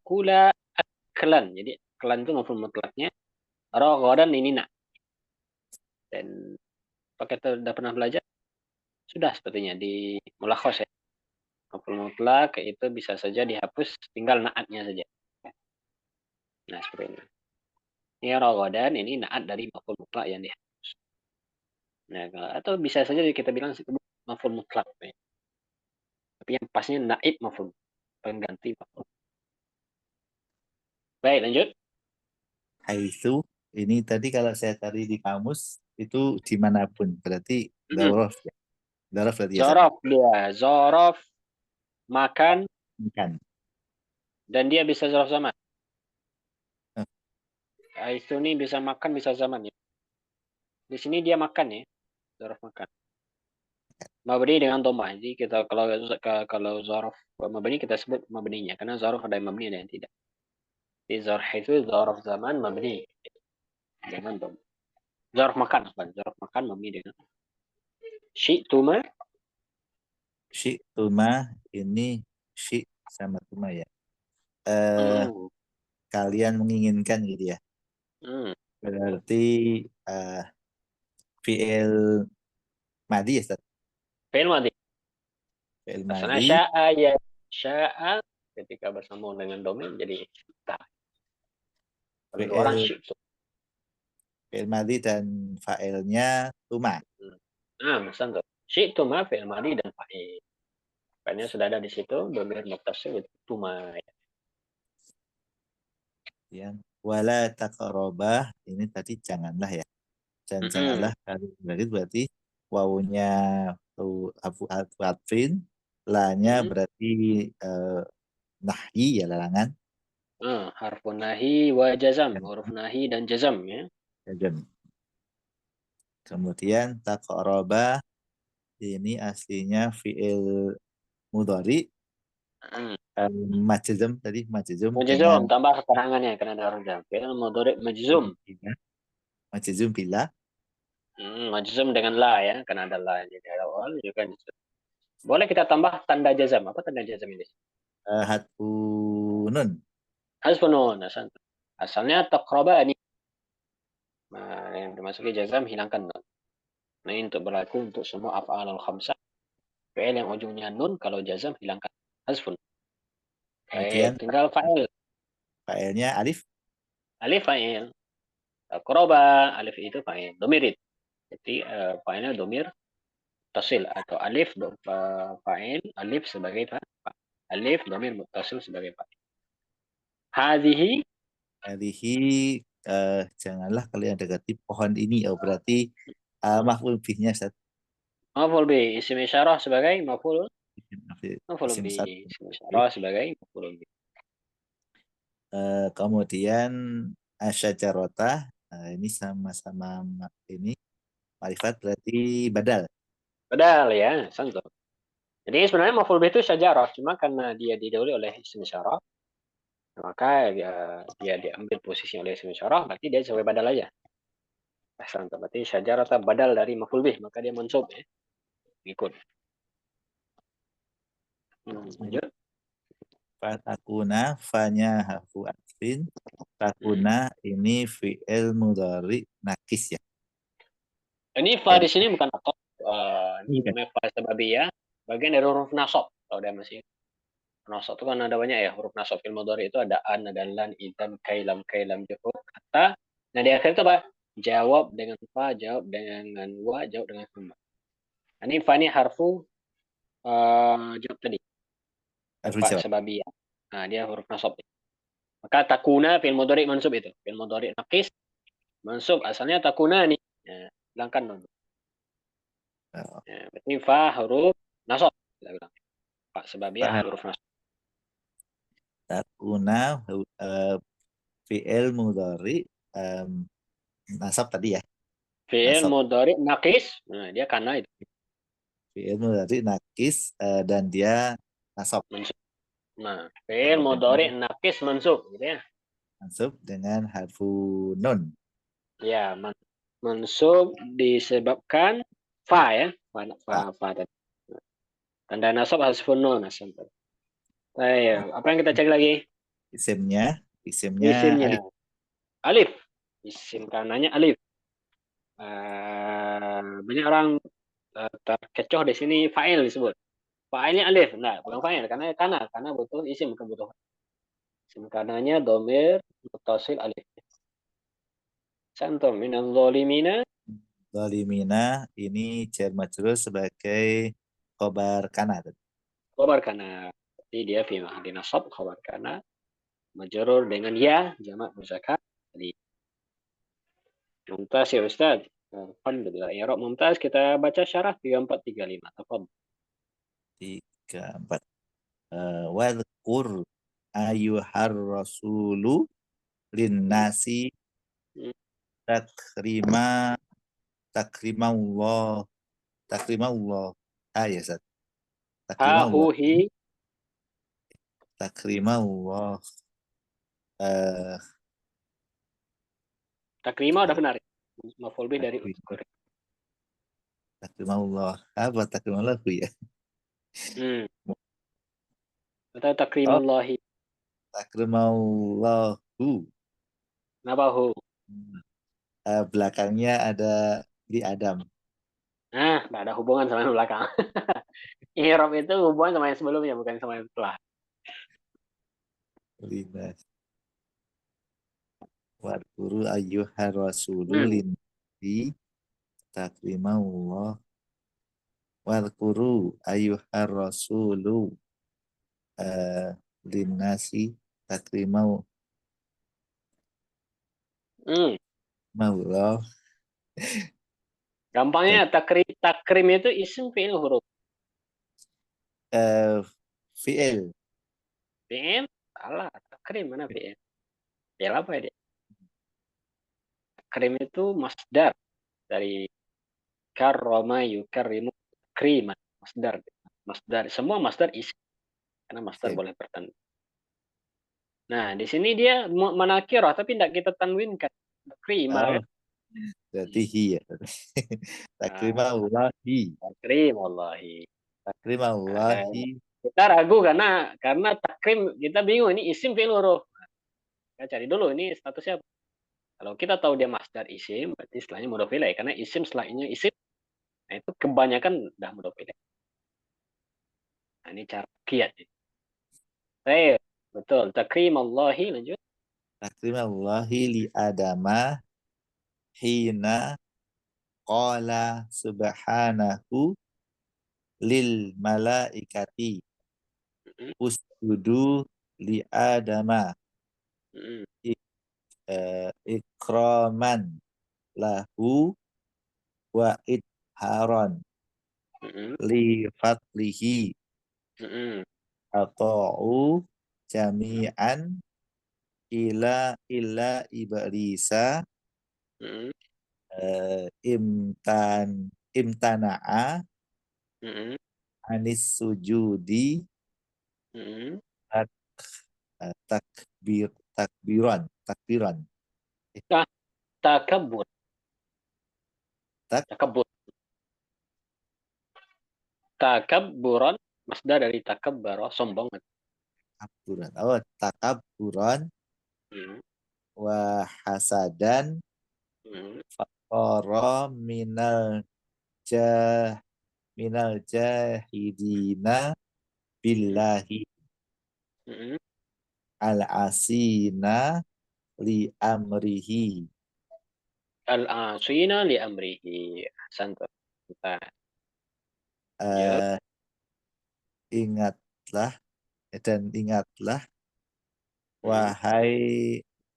kula aklan. Jadi aklan itu maf'ul mutlaknya. Raghadan ini nak. Dan pakai kita sudah pernah belajar sudah sepertinya di mulakhos ya. Maf'ul mutlak itu bisa saja dihapus tinggal naatnya saja. Nah, seperti ini. Ini raghadan ini naat dari maf'ul mutlak yang dihapus. Nah, atau bisa saja kita bilang maf'ul mutlak. Ya. Tapi yang pasnya naib maf'ul, pengganti maf'ul. Baik, lanjut. Haitsu ini tadi kalau saya cari di kamus itu dimanapun berarti Mm-mm. dzaraf ya. Dzaraf berarti ya, Ustaz? Zorof dia, zorof makan Bukan. dan dia bisa zorof zaman. Eh, Itu nih bisa makan bisa zaman ya. Di sini dia makan ya, zorof makan. Mabni dengan dhamma. Jadi kita kalau zorof mabni kita sebut mabninya karena zorof ada yang mabni ada yang tidak. Di zorof itu zorof zaman mabni dengan dhamma. Zorof makan bukan zorof makan mabni dengan syi'tuma. Tuma ini sama tuma ya. Kalian menginginkan gitu ya. Hmm. Berarti fi'il madi ya Ustaz. Fi'il madhi. Fi'il Asalnya madi, sya'a ya sya'a ketika bersambung dengan domir jadi ta. Kalau dua orang fi'il syi'tu. fi'il madi dan fa'ilnya tuma. Nah, misal tuh. Syi'tu ma fi'il madhi dan fa'il. Fa'ilnya sudah ada di situ, domir muttasil itu tuma. Yang wala taqrabah ini tadi janganlah ya. Dan janganlah kali berarti wawunya harfu atfin, lanya berarti nahyi ya larangan. Harfun nahi wa jazam, huruf nahi dan jazam ya. Jazam. Kemudian taqraba ini aslinya fi'il mudhari majzum tadi majzum dengan Majzum tambah keterangannya karena ada huruf jam. Fi'il mudhari majzum. majzum bila Majzum dengan la ya, karena ada la jadi awal juga. Boleh kita tambah tanda jazam. Apa tanda jazam ini? hatfu nun. Hazfun nun. Asalnya taqrabani. Nah, yang dimasuki jazam hilangkan nun. Nah, ini untuk berlaku untuk semua af'alul khamsah. Fi'il yang ujungnya nun kalau jazam hilangkan hazfun. Kemudian Tinggal fa'il. fa'ilnya alif. Alif fa'il. Taqraba alif itu fa'il. Domirit. Jadi fa'ilnya domir tasil atau alif fa'il, alif sebagai fa'il. Alif domir muttasil sebagai fa'il. Hadhihi Alihi janganlah kalian dekati pohon ini. Oh berarti maf'ul bihnya Ustaz. maf'ul bi, isim isyarah sebagai maf'ul Isim bi, satu. isim isyarah sebagai maf'ul bi. Kemudian asyajarota ini sama-sama ini marifat berarti badal. Padahal ya, santo. Jadi sebenarnya maf'ul bi itu syajarah, cuma karena dia didahului oleh isim isyarah, maka dia diambil posisi oleh isim isyarah, berarti dia sebagai badal aja. Santo. Berarti syajarah badal dari maf'ul bih, maka dia mansub ya. Ikut. Lanjut. Fatakuna fanya hafu atfin. Takuna ini fi'il mudhari nakis ya. Ini fa di sini bukan atau ini namanya fa sababiyah, bagian dari huruf nasab. Kalau dia masih nasab itu kan ada banyak ya huruf nasab fil mudhari itu ada an, ada lan, idan, kailam, juhud, kata. Nah di akhir itu apa? Jawab dengan fa, jawab dengan wa, jawab dengan summa. Ini fa ini harfu jawab tadi. Harfu Fa jawab. sababiyah. Nah dia huruf nasab. Maka takuna fil mudhari mansub itu. Fil mudhari naqis mansub asalnya takuna nih. Ya, hilangkan nun. Ya, berarti fa huruf nasab. Kita bilang. Fa sababiyah huruf nasab. Takuna fi'il mudhari nasab tadi ya. Fi'il Nasab. mudhari naqis. Nah, dia karena itu. Fi'il mudhari nakis dan dia nasab. Mansub. Nah, fi'il mudhari naqis mansub gitu ya. Mansub dengan harfu nun. Ya, mansub disebabkan fa ya. Fa tadi. Tanda nasab hasfun nun asal. Apa yang kita cek lagi? Isimnya Isimnya alif. alif. Isim kanannya alif. Banyak orang terkecoh di sini fa'il disebut. Fa'ilnya alif. Nah, bukan fa'il karena butuh isim bukan butuh. Isim kanannya domir muttasil alif. Santum minal zalimina. Zalimina ini jar majrur sebagai khobar kana. Khobar kana. Jadi dia fi mahali nasab khobar kana. Majrur dengan ya jamak muzakkar. Jadi mumtaz ya Ustaz. Alhamdulillah. Ya Rob mumtaz kita baca syarah 3435. Tafadhol. 34. Wadhkur ayyuhar rasulu linnasi takrimallah ya Ustaz. Hahuhi. Takrimallah Takrima udah benar. Maf'ul bih dari uzkur. takrimallah apa takrimallah ya. Atau takrimallahi. Takrimallahu. Kenapa hu? Belakangnya ada di Adam. Nah, nggak ada hubungan sama yang belakang. I'rab itu hubungan sama yang sebelumnya, bukan sama yang setelah. Linas. Wadkuru ayyuhar rasulu Hmm. linnabi takrimahullah. Wadkuru ayyuhar rasulu eh, linnasi takrimahullah. Hmm. Tak- Gampangnya takrim itu isim fi'il huruf. fi'il. Fi'il salah, takrim mana fi'il? Fi'il apa ya dia? Takrim itu masdar dari karrama yukarrimu takriman. Masdar. Masdar. Semua masdar isim karena masdar Isim. boleh bertanda. Nah, di sini dia menakirah tapi tidak kita tanwinkan. Takrimah. Oh, berarti hi ya. Nah, Takrimahullahi. takrim wallahi. Nah, Takrimahullahi. kita ragu karena takrim kita bingung ini isim fi'il huruf. Kita cari dulu ini statusnya apa. Kalau kita tahu dia masdar isim, berarti istilahnya mudhof ilaih karena isim setelahnya isim. Nah, itu kebanyakan udah mudhof ilaih. Nah, ini cara kiat. Baik, betul. Takrim Allahi lanjut. Takrimahullahi li Adama hina qala subhanahu lil malaikati Mm-mm, usjudu li Adama mm-mm, ikraman lahu wa idharon mm-mm, li fadlihi mm-mm, ata'u jami'an ila iblisa mm-mm, imtana'a mm-mm, anis sujudi mm-mm. tak, takbiran Nah, takabur. Takabur. Takaburan masdar dari takabbara, sombong. takaburan Mm, wa hasadan mm, faqara jah minal jahidina mm, billahi mm. al asina li amrihi. Al-asina li amrihi. Santai. Nah, lanjut. Eh, ingatlah dan ingatlah Mm. wahai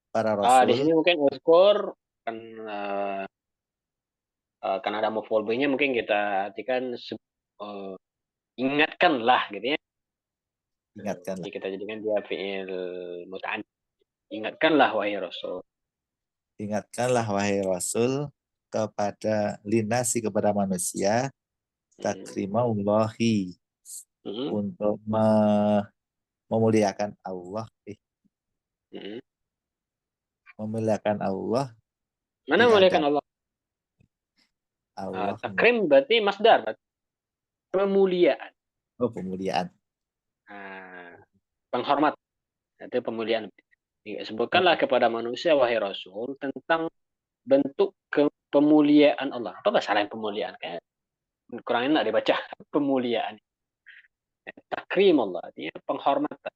para Di rasul. sini mungkin uzkur kan karena ada maf'ul bih-nya mungkin kita artikan eh, ingatkanlah gitu ya. Jadi Ingatkanlah, kita jadikan dia fi'il muta'addi. Ingatkanlah wahai Rasul. ingatkanlah wahai rasul kepada linasi kepada manusia Mm, takrimaullahi mm, untuk memuliakan Allah, mm. memuliakan Allah Mana di memuliakan Adam. Allah? Allah, Takrim berarti masdar, berarti pemuliaan. oh pemuliaan. Ah, penghormat. Itu pemuliaan. Oh, Sebutkanlah kepada manusia wahai Rasul tentang bentuk pemuliaan Allah. Apa bahasa lain pemuliaan? Kayak kurang enak dibaca pemuliaan. Takrim Allah artinya penghormatan.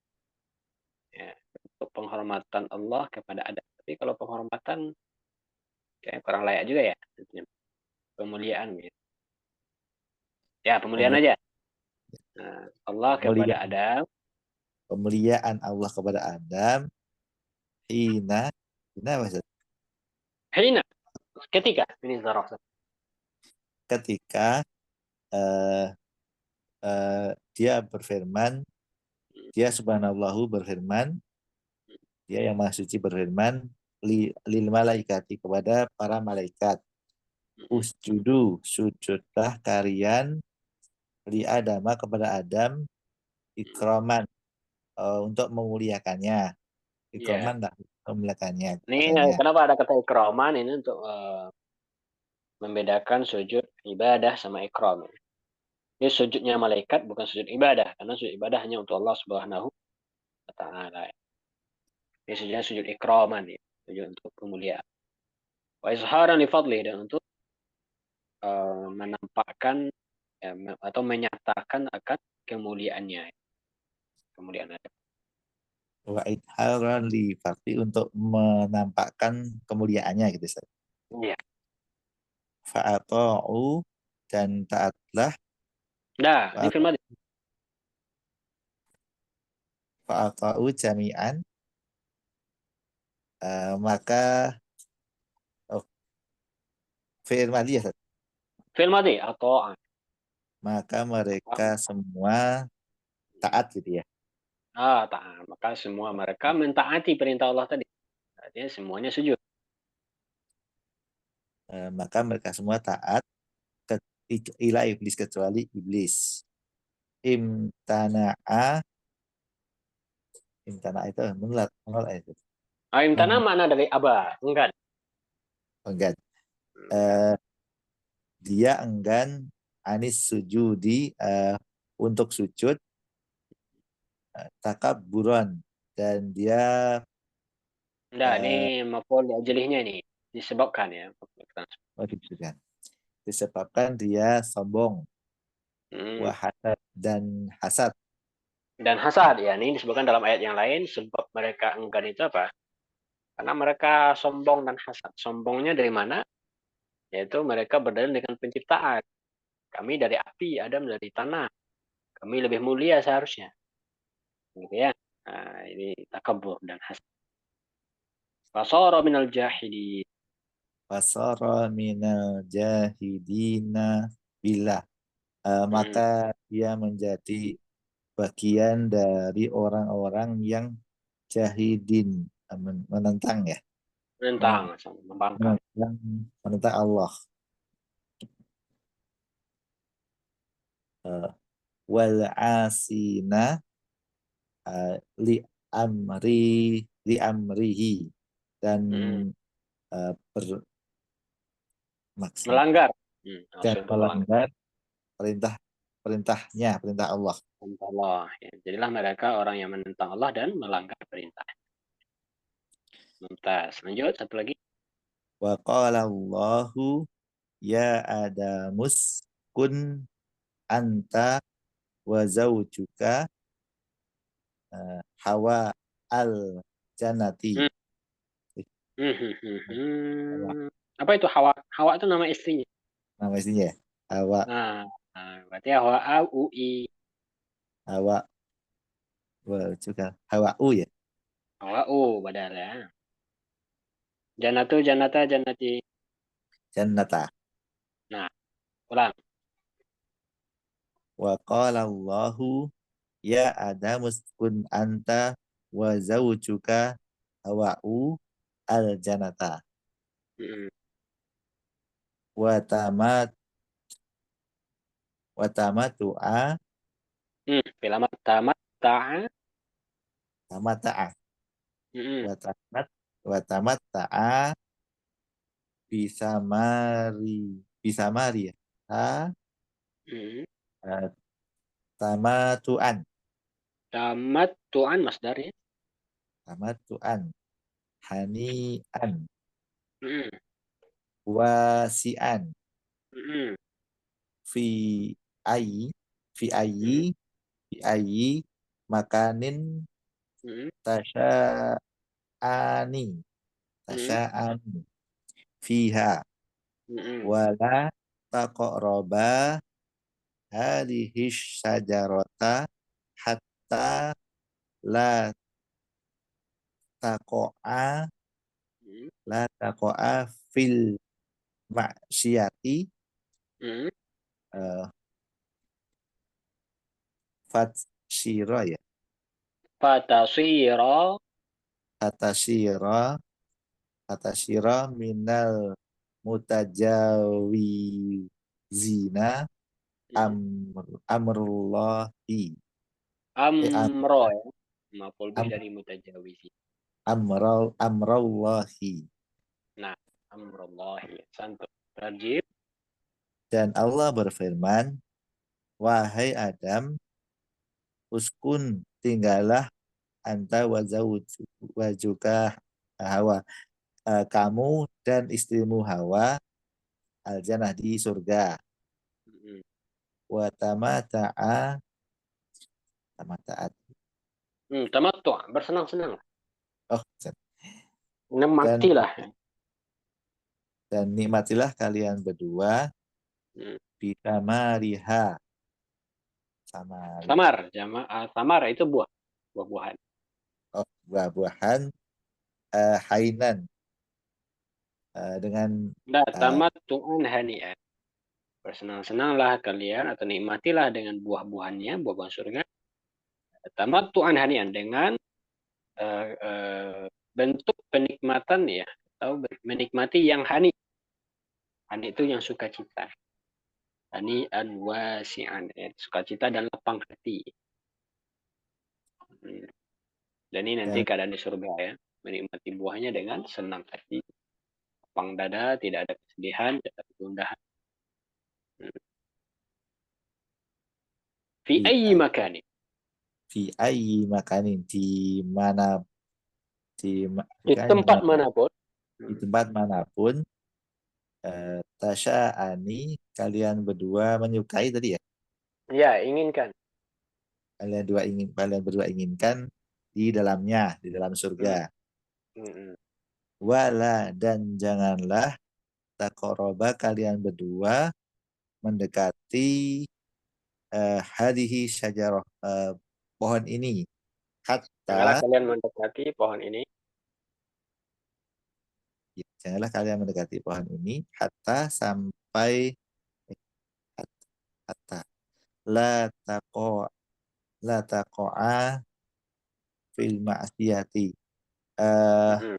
Ya, bentuk penghormatan Allah kepada Adam. Tapi kalau penghormatan kayak kurang layak juga ya. Pemuliaan gitu. Ya, pemuliaan aja. Nah, Allah kepada pemuliaan, Adam. pemuliaan Allah kepada Adam hina hina maksud Hina, ketika ini zaraf. ketika eh, dia berfirman, dia subhanallahu berfirman, dia yang maha suci berfirman lil malaikati kepada para malaikat, usjudu sujudlah kalian li Adama kepada Adam ikraman, untuk memuliakannya, Ya, ikraman lah memuliakannya ini kepadanya. kenapa ada kata ikraman ini untuk membedakan sujud ibadah sama ikram. Ini sujudnya malaikat bukan sujud ibadah karena sujud ibadah hanya untuk Allah Subhanahu wa taala. Ini sujudnya sujud ikraman ya, sujud untuk pemuliaan. Wa izharan li fadlih dan untuk menampakkan atau menyatakan akan kemuliaannya, kemuliaan Adam. Wa idharan li fakti, untuk menampakkan kemuliaannya gitu Ustaz. Iya. Fa'ata'u, dan taatlah. Nah, ini firman Fa'ata'u jami'an, maka fi'il madhi ya Ustaz. firman atau Maka mereka semua taat gitu ya. taat. Maka semua mereka mentaati perintah Allah tadi. Artinya semuanya sujud. Maka mereka semua taat ke ila iblis, kecuali iblis. Imtana'a, imtana'a itu menolak itu. Aim tanah mana dari aba? Enggak. Enggan. Enggak. Dia enggan anis sujudi, untuk sujud, takabburan, dan dia Enggak, ini maf'ul ajlihnya ini disebabkan ya. disebabkan dia sombong, Hmm. wahasad, dan hasad. Dan hasad ya, ini disebutkan dalam ayat yang lain sebab mereka enggan itu apa? Karena mereka sombong dan hasad. Sombongnya dari mana? Yaitu mereka berdalil dengan penciptaan. Kami dari api, Adam dari tanah. Kami lebih mulia seharusnya. Gitu ya. Nah, ini takabur dan hasad. Fasara minal jahili. Fasara minal jahidina billah. Maka dia menjadi bagian dari orang-orang yang jahidin, menentang ya, Menentang, membangkang. menentang Allah. Wal asina, li amrihi, dan Hmm. bermaksud Melanggar. dan Maksud melanggar. melanggar perintah Allah. Perintah Allah. Ya, jadilah mereka orang yang menentang Allah dan melanggar perintah. Mumtaz. Lanjut, satu lagi. Wa qala Allahu ya Adamus kun anta wa zawjuka hawa al jannati. Apa itu Hawa? Hawa itu nama istrinya. Nama istrinya ya? Hawa, Berarti Hawa UI. Hawa wa juga Hawa U ya. Hawa U padahal ya. Janatu, janata, janati. Jannata. Nah, ulang. Wa qala Allahu ya Adamus kun anta wa zawjuka hawa u al jannata. Wa tamat wa tamatu'a, Filamat tamat ta'a. tamata'a, wa tamat ta'a bisa mari ya. Tamatu'an, Tamat tu'an masdar ya. tamatu'an, hani'an, Mm-mm. wasi'an, Mm-mm. fi ayi fi ayi Mm-mm. fi ayi makanin Mm-mm. tasya'ani Mm-mm. tasya'ani fiha Mm-mm. wala taqraба hadhihi syajarata hatta la taqa'a Mm-mm. fil maksiati, Mm-mm. uh, fatsyira ya, Fatasira. fatashira minal mutajawizina Mm-mm. amrullahi, Amro ya. Maf'ul bih am, dari mutajawizi. amrallahi. Nah, amrullahi. Santu. Tarjib. Dan Allah berfirman, wahai Adam, uskun, tinggallah, anta wajuka Hawa, kamu dan istrimu Hawa, al-jannah di surga. Mm-mm. Wa tamata'a tamata'at. Tamattu, bersenang-senang. Oh, dan Nikmatilah. nikmatilah kalian berdua Hmm. bitamariha sama Samar, samar itu buah-buahan. buah-buahan hainan dengan Nah, eh, tamattu'an hani'an. Bersenang-senanglah kalian atau nikmatilah dengan buah-buahannya, buah-buahan surga. Tamattu'an hani'an dengan eh, eh, bentuk penikmatan ya, atau menikmati yang hani. Hani itu yang sukacita. Hani an wasi'an, ya, sukacita dan lapang hati. Hmm. Dan ini nanti dan keadaan di surga ya, menikmati buahnya dengan senang hati, lapang dada, tidak ada kesedihan, tidak ada kegundahan. Hmm. Fi di ayyi makani. ayyi makanin mana Di tempat manapun. di tempat manapun tasya'ani kalian berdua menyukai tadi ya, Ya, inginkan. kalian berdua inginkan di dalamnya, di dalam Hmm. surga. Hmm. Wala dan janganlah taqoroba kalian berdua mendekati hadihi syajarah pohon ini Janganlah hatta kalian mendekati pohon ini. ya, janganlah kalian mendekati pohon ini hatta sampai hatta la taqo la taqo'a fil ma'siyati Hmm.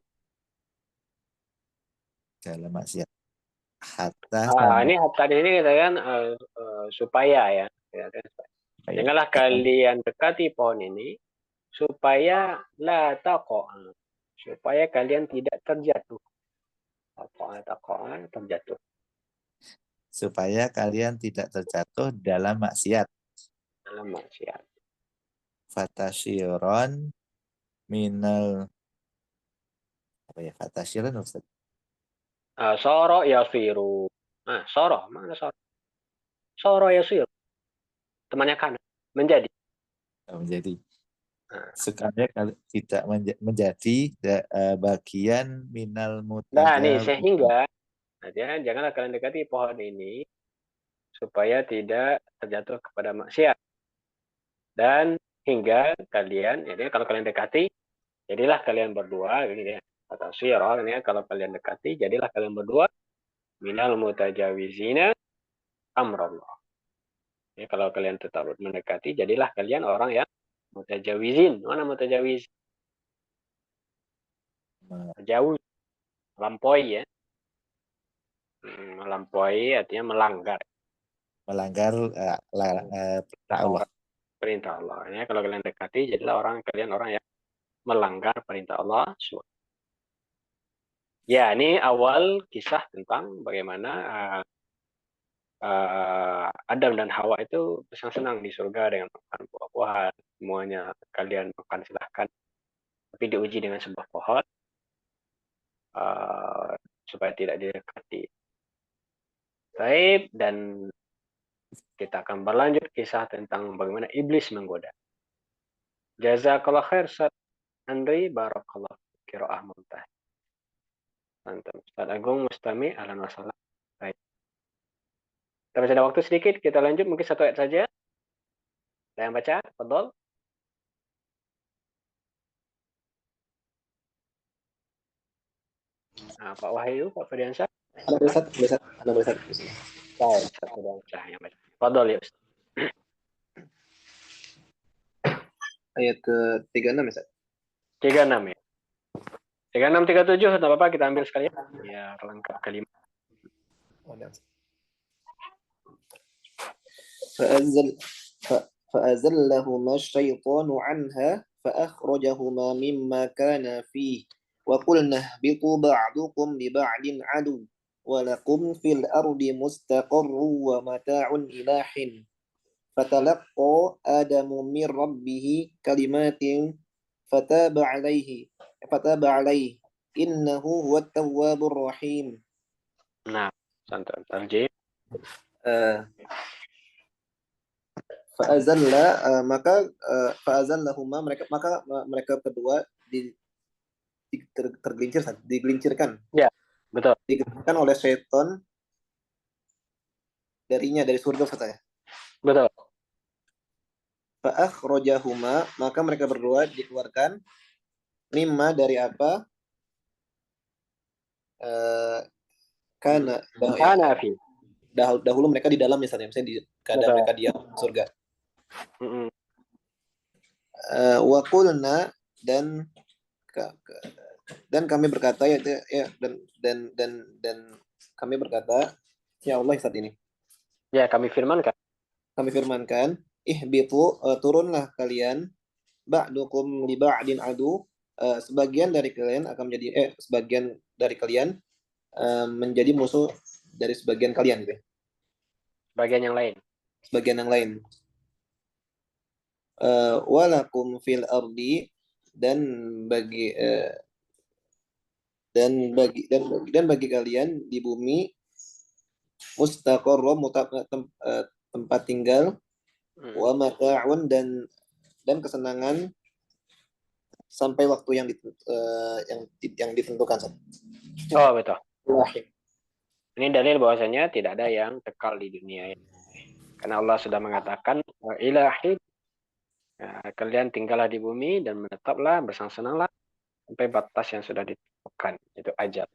dalam maksiat hatta sampai Ini tadi ini kita kan supaya ya. Ya, kan? ya, Janganlah kalian dekati pohon ini supaya la taqa'a. Supaya kalian tidak terjatuh. Taqa'a terjatuh. supaya kalian tidak terjatuh dalam maksiat. Dalam maksiat. Fatasyiron minal apa ya fatasyiron Ustaz? Soro yasiru. Soro, mana soro? Soro yasiru. Temannya kan menjadi. Menjadi Nah, sukanya kalau tidak menjadi bagian minal nah nih mutajab sehingga janganlah kalian dekati pohon ini supaya tidak terjatuh kepada maksiat. Dan hingga kalian, jadi kalau kalian dekati, jadilah kalian berdua, gitu ya. Atau syirah, ya, kalau kalian dekati, jadilah kalian berdua minal mutajawizina amrallah. Ya, kalau kalian tetap mendekati, jadilah kalian orang yang mutajawizin. Mana mutajawiz? Jauh, melampaui ya. Melampaui artinya melanggar. melanggar perintah Allah. Perintah Allah. Ya, kalau kalian dekati, jadilah kalian orang yang melanggar perintah Allah. Ya, ini awal kisah tentang bagaimana Adam dan Hawa itu bersenang-senang di surga dengan makan buah-buahan. Semuanya kalian makan silahkan. Tapi diuji dengan sebuah pohon supaya tidak didekati. Baik, dan kita akan berlanjut kisah tentang bagaimana iblis menggoda. Jazakallah khair, Ustaz Andri, barakallah qiraah muntah. Mantap. Ustaz Agung Mustami, ahlan wa sahlan. Baik. Kita masih ada waktu sedikit, kita lanjut mungkin satu ayat saja. Ada yang baca? Fadol. Pak Wahyu, Pak Firdiansyah. Ada Ustaz, ada Ustaz. Baik, Ustaz Firdiansyah yang baca. Fadol ya Ustaz. Ayat ke-36 Ustaz. 36 ya. 36, 37, tidak apa-apa kita ambil sekalian. Ya, lengkap kalimat. فأزلهما الشيطان عنها فأخرجهما مما كان فيه وقلنا اهبطوا بعضكم لبعض عدو ولكم في الأرض مستقر ومتاع إلى حين فتلقى آدم من ربه كلمات فتاب عليه إنه هو التواب الرحيم. Nah, Santai. Tarjih. Eh, Fa'azalla maka fa'azallahuma mereka kedua digelincirkan Ya, betul. digelincirkan oleh syaitan dari surga Ustaz ya. Betul. Fa'akhrajahuma maka mereka berdua dikeluarkan mimma dari apa eh, karena Kana fi. dahulu mereka di dalam misalnya di keadaan Betul. mereka diam surga. Mm-mm. Wa qulna dan dan kami berkata ya dan kami berkata ya Allah saat ini Ya, kami firmankan. kami firmankan ihbitu turunlah kalian ba'dukum li ba'din adu sebagian dari kalian akan menjadi sebagian dari kalian menjadi musuh dari sebagian kalian gitu ya. Bagian yang lain. Sebagian yang lain walakum fil ardi dan bagi dan bagi kalian di bumi mustaqarrun tempat tinggal wa mata'un dan kesenangan sampai waktu yang ditentukan. Oh, betul. Wahid. Ini dalil bahwasanya tidak ada yang kekal di dunia ini. Karena Allah sudah mengatakan ilahi kalian tinggallah di bumi dan menetaplah bersenang-senanglah sampai batas yang sudah ditentukan, itu ajal.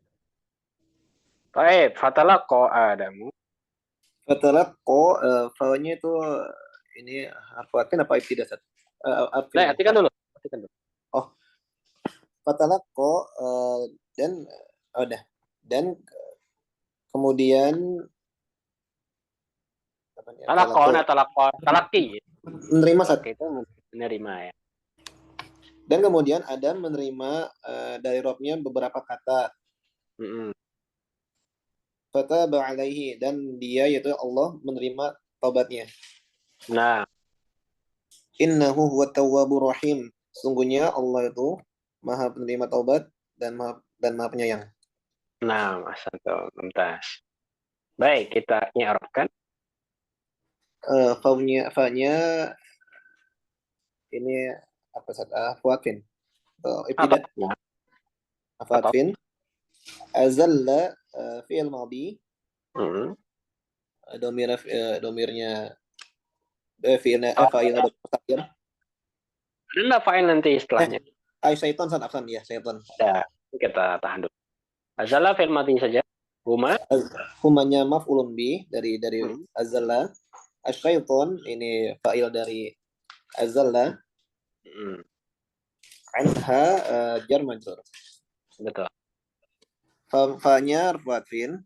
Baik, fatalaqa Adamu. Fatalaqqa fa-nya itu ini harfatin apa tidak Ustaz? Nah, artikan dulu. Oh, fatalaqqa dan udah dan kemudian apa nih? Talaki. Menerima saat Talaki itu menerima ya. dan kemudian Adam menerima dari Robnya beberapa kata fataba alaihi dan dia yaitu Allah menerima taubatnya. Nah, Innahu huwat tawwabur rahim. Sungguhnya Allah itu Maha penerima taubat dan Maha penyayang. nah, Mas Santo, mumtaz. Baik, kita i'rabkan. Fa-nya ini apa Ustaz? Fuatfin. Apa? Ibtidat. Ya, Fuatfin. Azalla fi'il madhi. Domirnya fa'ilnya takdir. Ada fa'il nanti setelahnya. Syaitan Afan ya, syaitan. Ya, kita tahan dulu. Azala fi'il madhi saja. Huma. Humanya maf'ulun bi dari azalla. Asyaiton ini fa'il dari azalla. Anha jar majrur. Betul. Fa-nya rafin.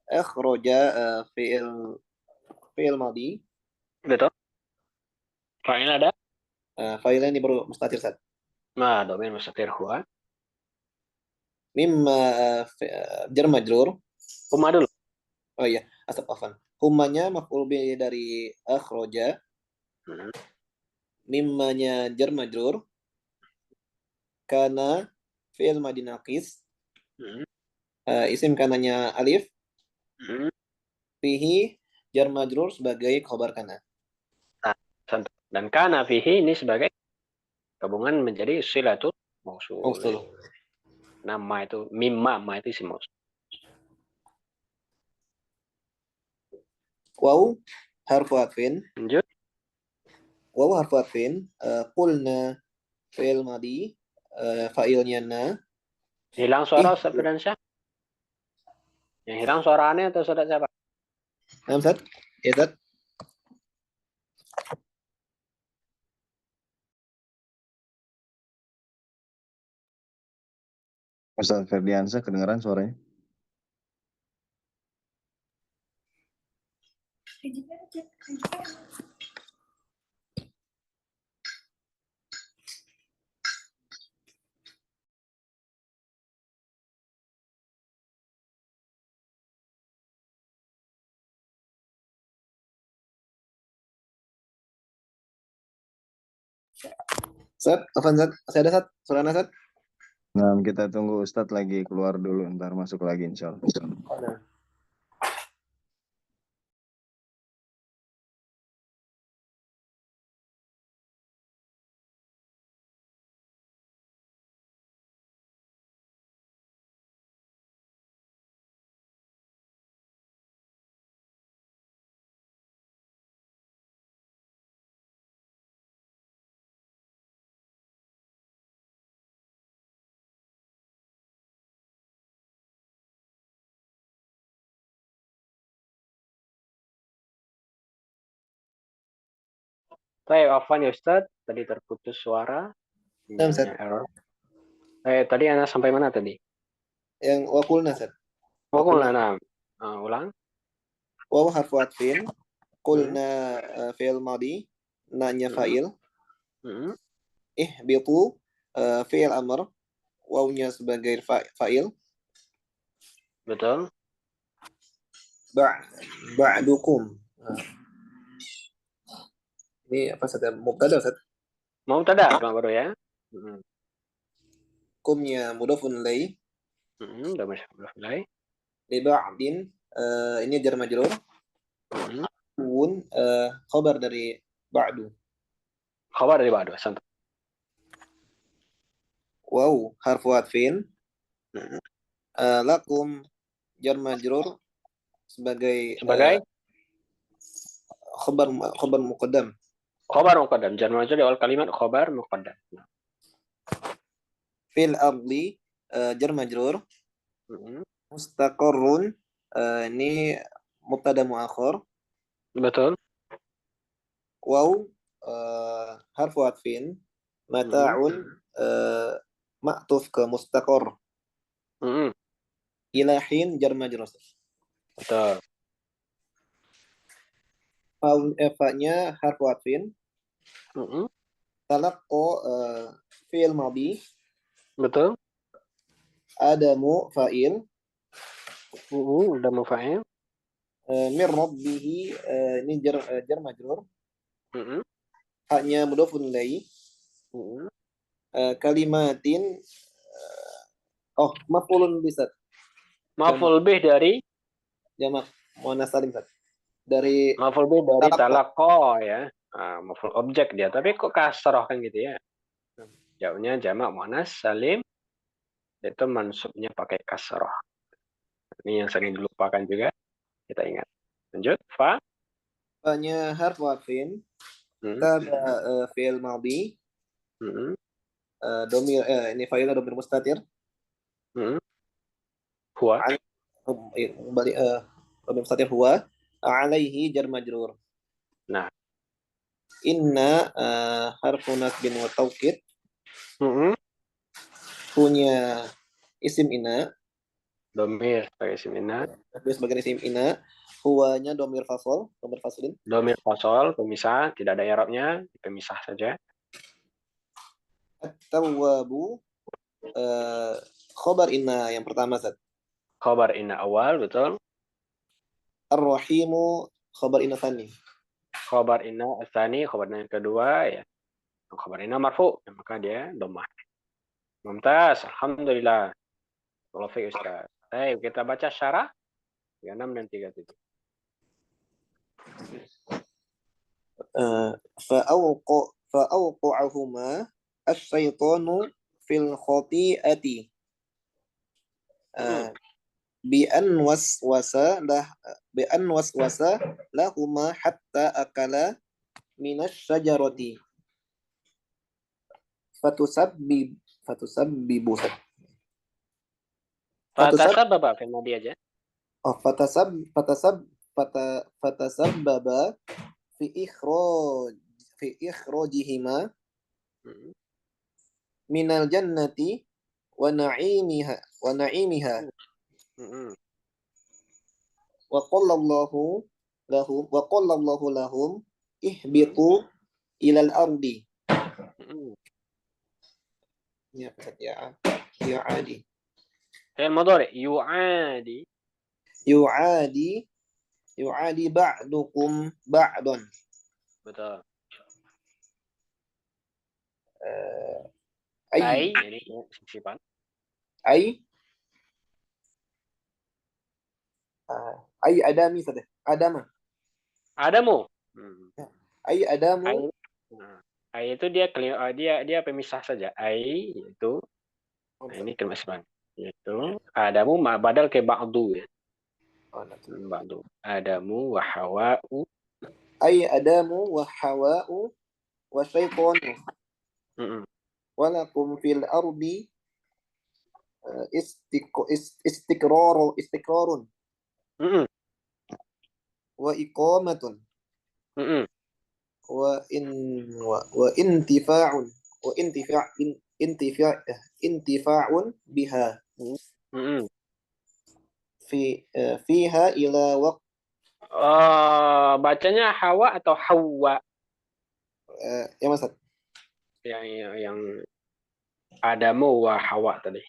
Akhraja fi'il madhi. Betul. Fa'il ada? Fa'ilnya ini baru mustatir Ustaz. Nah, domain mustatir huwa. Mimma jar majrur. Huma dulu. Oh iya, afan. Humanya maf'ul bi dari akhraja. Mimmanya jar majrur. Kana fi'il madhi naqis. Isim kananya alif. Fihi jar majrur sebagai khabar kana. Nah, dan kana fihi ini sebagai gabungan menjadi silatul mausul. Nama itu mimma, ma itu isim mausul. Waw harfu atfin. Lanjut. Waw harfu atfin. Qulna fi'il madhi. Fa'ilnya na. Hilang suara Ustaz Firdansya? Yang hilang suara aneh atau suara siapa? Ustaz? Ya, Ustaz. Ustaz Ferdiansyah kedengaran suaranya? Ustaz, Afan Ustaz, masih ada Ustaz? Suara Ustaz? Nah, kita tunggu Ustadz lagi keluar dulu, ntar masuk lagi insya Allah. Nah, Saya Afwan ya Ustaz, tadi terputus suara, nah, Ustaz. sinyalnya error. Tadi Anda sampai mana tadi? Yang wakulna, Ustaz. Wakulna, nah. Ulang. Waw harfu atfin, Hmm. kulna fi'il madi, nanya Hmm. fa'il, Hmm. ihbitu fi'il amr, wawnya sebagai fa'il, Betul. ba'dukum. Nah, ini apa Ustaz? Mubtada, Ustaz. Mau tada baru ya? Hmm. Kumnya mudhafun ilaih, Udah mulai. li ba'din, ini jar majrur, Hmm. kun khabar dari ba'du. Khabar dari ba'du, santai. Waw harfu atfin, Hmm. lakum jar majrur sebagai Sebagai khabar muqaddam. khabar muqaddam. Jar majrur di awal kalimat khabar muqaddam. Fil ardi jar majrur, Hmm. mustaqarrun ini mubtada muakhir, Betul. waw harfu atfin, mata'un ma'tuf ke mustaqar, Hmm. ilahin jar majrur. Betul. Fa-nya harfu atfin, Hmm. talaqqo fi'il madi, Betul. adamu fa'il, Udah mufa'il. mir rabbihi ini jar majrur, Hmm. haknya mudhafun ilaih, Hmm. kalimatin maf'ulun bi Ustaz. Maf'ul bih dari Jamak muannas salim Ustaz. Dari maf'ul bih dari talaqqa. talaqqa ya. Maf'ul objek dia, tapi kok kasroh kan gitu ya. Jauhnya jamak muannas salim itu mansubnya pakai kasroh. Ini yang sering dilupakan juga, kita ingat. Lanjut, fa. Fa-nya harfu atfin, Hmm. tada fi'il madi, Hmm. domir ini fa'ilnya domir mustatir, Hmm. Huwa. kembali domir mustatir huwa, alaihi jar majrur. Nah. Inna harfu nasbin wa taukid, Hmm. punya isim ina, Domir sebagai isim inna. sebagai isim ina, huwanya domir fasol, domir faslin. Domir fasol, pemisah, tidak ada i'rabnya, pemisah saja. At-tawwabu khobar inna yang pertama Ustaz. Khabar inna awal, betul. Ar-Rahimu khobar inna tsani. Khabar inna asani, khabar inna yang kedua ya. Khabar inna marfu, maka dia dhammah. Mumtaz, alhamdulillah. Walafiq Ustaz. Baik, kita baca syarah 36 dan 37. Fa'awqa'ahuma asy-syaitanu fil khati'ati. Bi an waswasa lahuma hatta akala minasy syajarati. Fatusabbibu. Fatasabbaba fil madi aja. Fatasabbaba fi ikhrajihima minal jannati wa na'imiha wa qala Allahu lahum ihbitu ilal ardi. Ya, ya adi. Fi'il mudhari yu'adi ba'dukum ba'dan. Betul. Ay Ai ini sifat. Ai ai adami saja. Adama. Adamu. Ai adamu. Ai, nah, ai itu dia pemisah saja. Ai itu ini kalimat sebenarnya. Yaitu Adamu badal ke ba'du ya. Ba'du. Adamu wa hawa'u. Ai adamu wa hawa'u wa syaitanu. Walakum fil ardi istiqrarun wa iqamatun wa intifa'un wa intifa'un biha fiha ila waqt Bacanya Hawa atau Hawa? ya Mas. Yang Adamu wa Hawa tadi.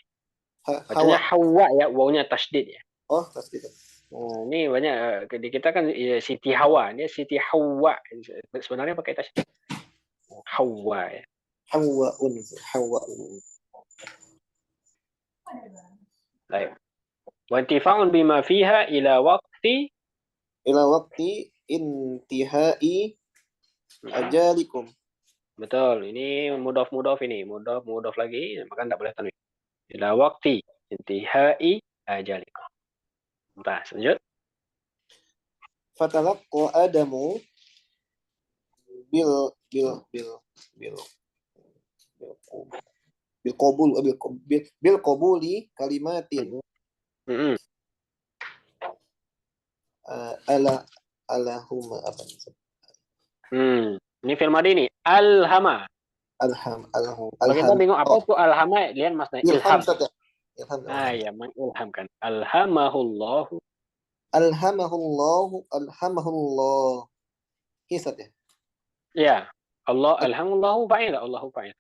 Hawa. Bacanya Hawa ya, wawunya tasdid ya. Oh, tasdid. Ini banyak di kita kan Siti Hawa, dia Siti Hawa. Sebenarnya pakai tasdid. Hawa ya. Hawaun. Baik. Wa intifa'un bima fiha ila waqti intihai ajalikum. Betul, ini mudhof ini, mudhof lagi, maka tidak boleh tanwin. Ila waqti intihai ajalikum. Entah, lanjut. Fatalaqqa Adamu bil qabuli kalimatin alahuma apa ini film ini alhama. Kalau kita bingung apa itu alhama, lihat Mas ilham. Ilham. Ya, mengilhamkan. Alhamahullahu. Alhamahullah. Hisat ya. Ya, Allah alhamdulillahu fa'il, Allahu fa'il.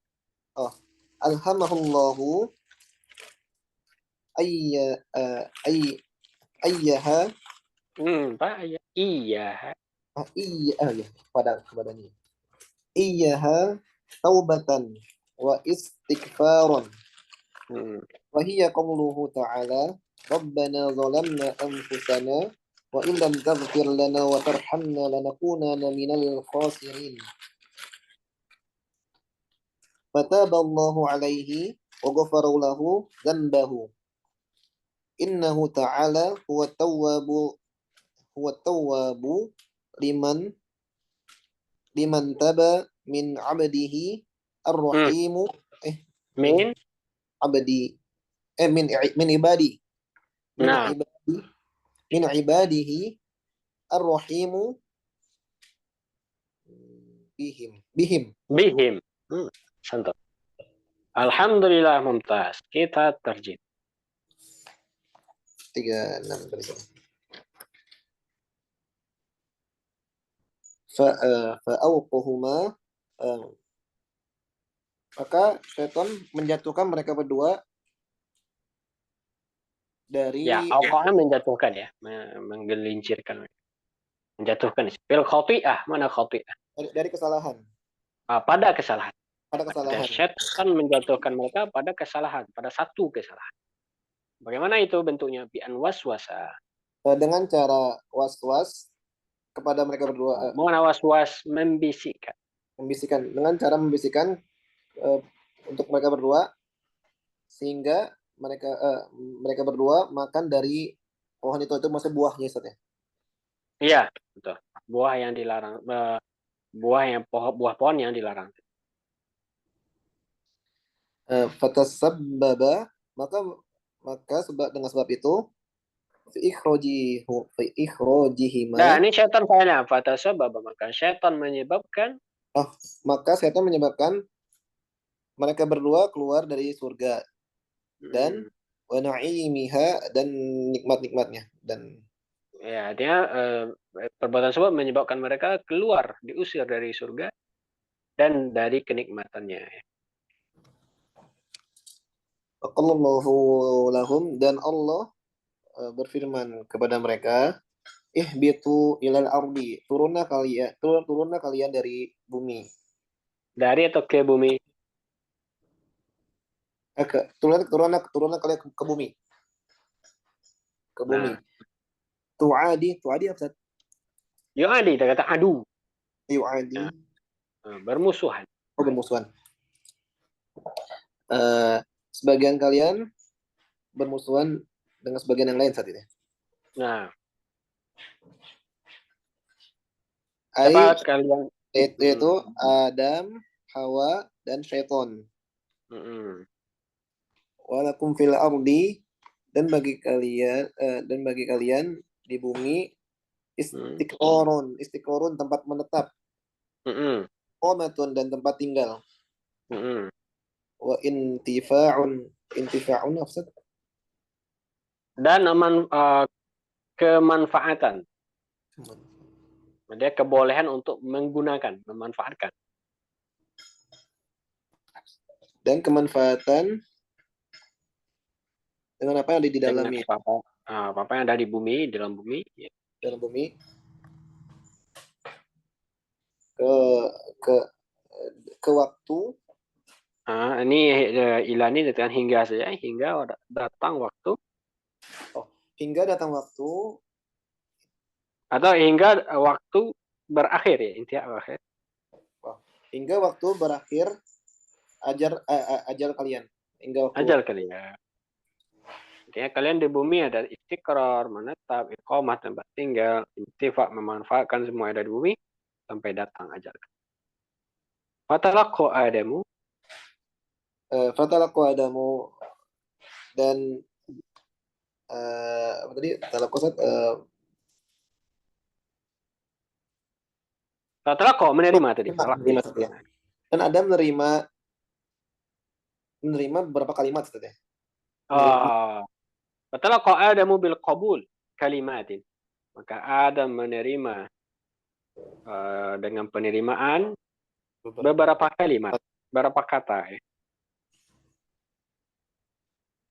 Oh, alhamahullahu ayyaha. Pak, iyaha. Ya, kepadanya. Iyyaha taubatan wa istighfaran. Wa hiya qawluhu ta'ala Rabbana zalamna anfusana wa in lam taghfir lana wa tarhamna lanakunanna minal khasirin. Fataballahu alaihi wa ghafara lahu dhanbahu. Innahu ta'ala huwa tawwabu liman taba min 'abdihi ar-rahimu min abdi min ibadi min ibadihi ar-rahimu bihim. Santai. Alhamdulillah, mumtaz. Kita terjemah 36 dari sini. Fa'auquhuma maka syaitan menjatuhkan mereka berdua dari auqa'ah menjatuhkan ya, menggelincirkan, menjatuhkan. Fil khati'ah, mana khati'ah? Dari kesalahan. Pada kesalahan. Dan syaitan menjatuhkan mereka pada kesalahan, pada satu kesalahan. Bagaimana itu bentuknya? Bi'an waswasa. Dengan cara was-was kepada mereka berdua. Mana was-was? Membisikkan. Dengan cara membisikkan untuk mereka berdua sehingga mereka berdua makan dari pohon itu maksudnya buahnya, Ustaz ya? Iya, betul. Buah yang dilarang, buah pohon yang dilarang. Fatasabbaba maka dengan sebab itu fi ikhrajihima. Nah, ini syaitan fa'ilnya. Fatasabbaba, maka syaitan menyebabkan. Maka syaitan menyebabkan mereka berdua keluar dari surga dan wa na'imiha dan nikmat-nikmatnya dan ya, artinya perbuatan tersebut menyebabkan mereka keluar, diusir dari surga dan dari kenikmatannya. Allahu lahum, dan Allah berfirman kepada mereka, ihbitu ilal ardi, turunlah kalian dari bumi. Dari atau ke bumi? turunlah kalian ke bumi. Ke bumi. Nah, Tu'adi apa Ustaz? yu'adi, kita kata adu. Yu'adi. Bermusuhan. Oh, bermusuhan. Sebagian kalian bermusuhan dengan sebagian yang lain saat ini. Nah, Ai siapa kalian? yaitu Adam, Hawa, dan Syaiton. Mm-mm. Walakum fil ardi, dan bagi kalian di bumi istiqorun tempat menetap, Mm-mm. qomatun dan tempat tinggal, Mm-mm. wa intifa'un nafsat, Dan kemanfaatan. Dia kebolehan untuk menggunakan, memanfaatkan. dan kemanfaatan dengan apa yang ada di Dengan dalamnya, apa yang ada di bumi, dalam bumi. Ya. dalam bumi, ke ke ke waktu, Ini ilah ini dengan hingga saja, hingga datang waktu, hingga datang waktu, atau hingga waktu berakhir ya, intinya berakhir. hingga waktu berakhir ajal kalian, hingga waktu Ajal kalian. Intinya kalian di bumi ada istiqrar, menetap, iqamah, tempat tinggal, intifak, memanfaatkan semua yang ada di bumi sampai datang ajal. Fatalaqqa Adamu, fatalaku Adamu, dan apa tadi talaku fatalaqqa menerima tadi, menerima Ustaz, ya. Dan Adam menerima beberapa kalimat Ustaz, ya. Fatalaqqa Adamu bil qabul kalimatin. Maka Adam menerima dengan penerimaan beberapa kalimat, beberapa kata. Ya.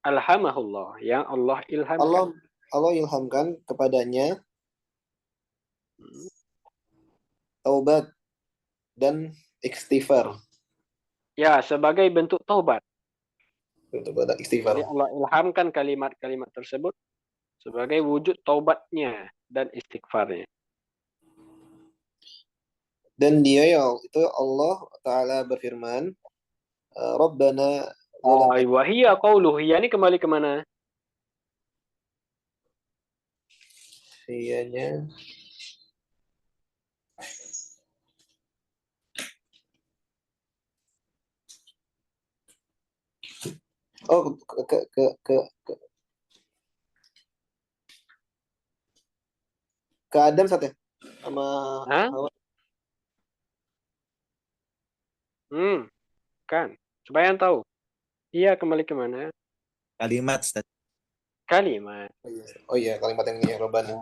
Alhamahullah, yang Allah ilhamkan. Allah ilhamkan kepadanya taubat dan istighfar. Ya, sebagai bentuk taubat. Taubat dan Jadi istighfar. Allah ilhamkan kalimat-kalimat tersebut sebagai wujud taubatnya dan istighfarnya. Dan dia itu Allah Ta'ala berfirman, Rabbana Wahiyya qauluh, ya ini kembali kemana? iyanya oh ke Adam saat ya sama Hah? Hawa. Kan. Supaya yang tahu. Iya, kembali kemana? Kalimat Ustaz. Kalimat. Oh iya, kalimat yang ini ya, Rabbana.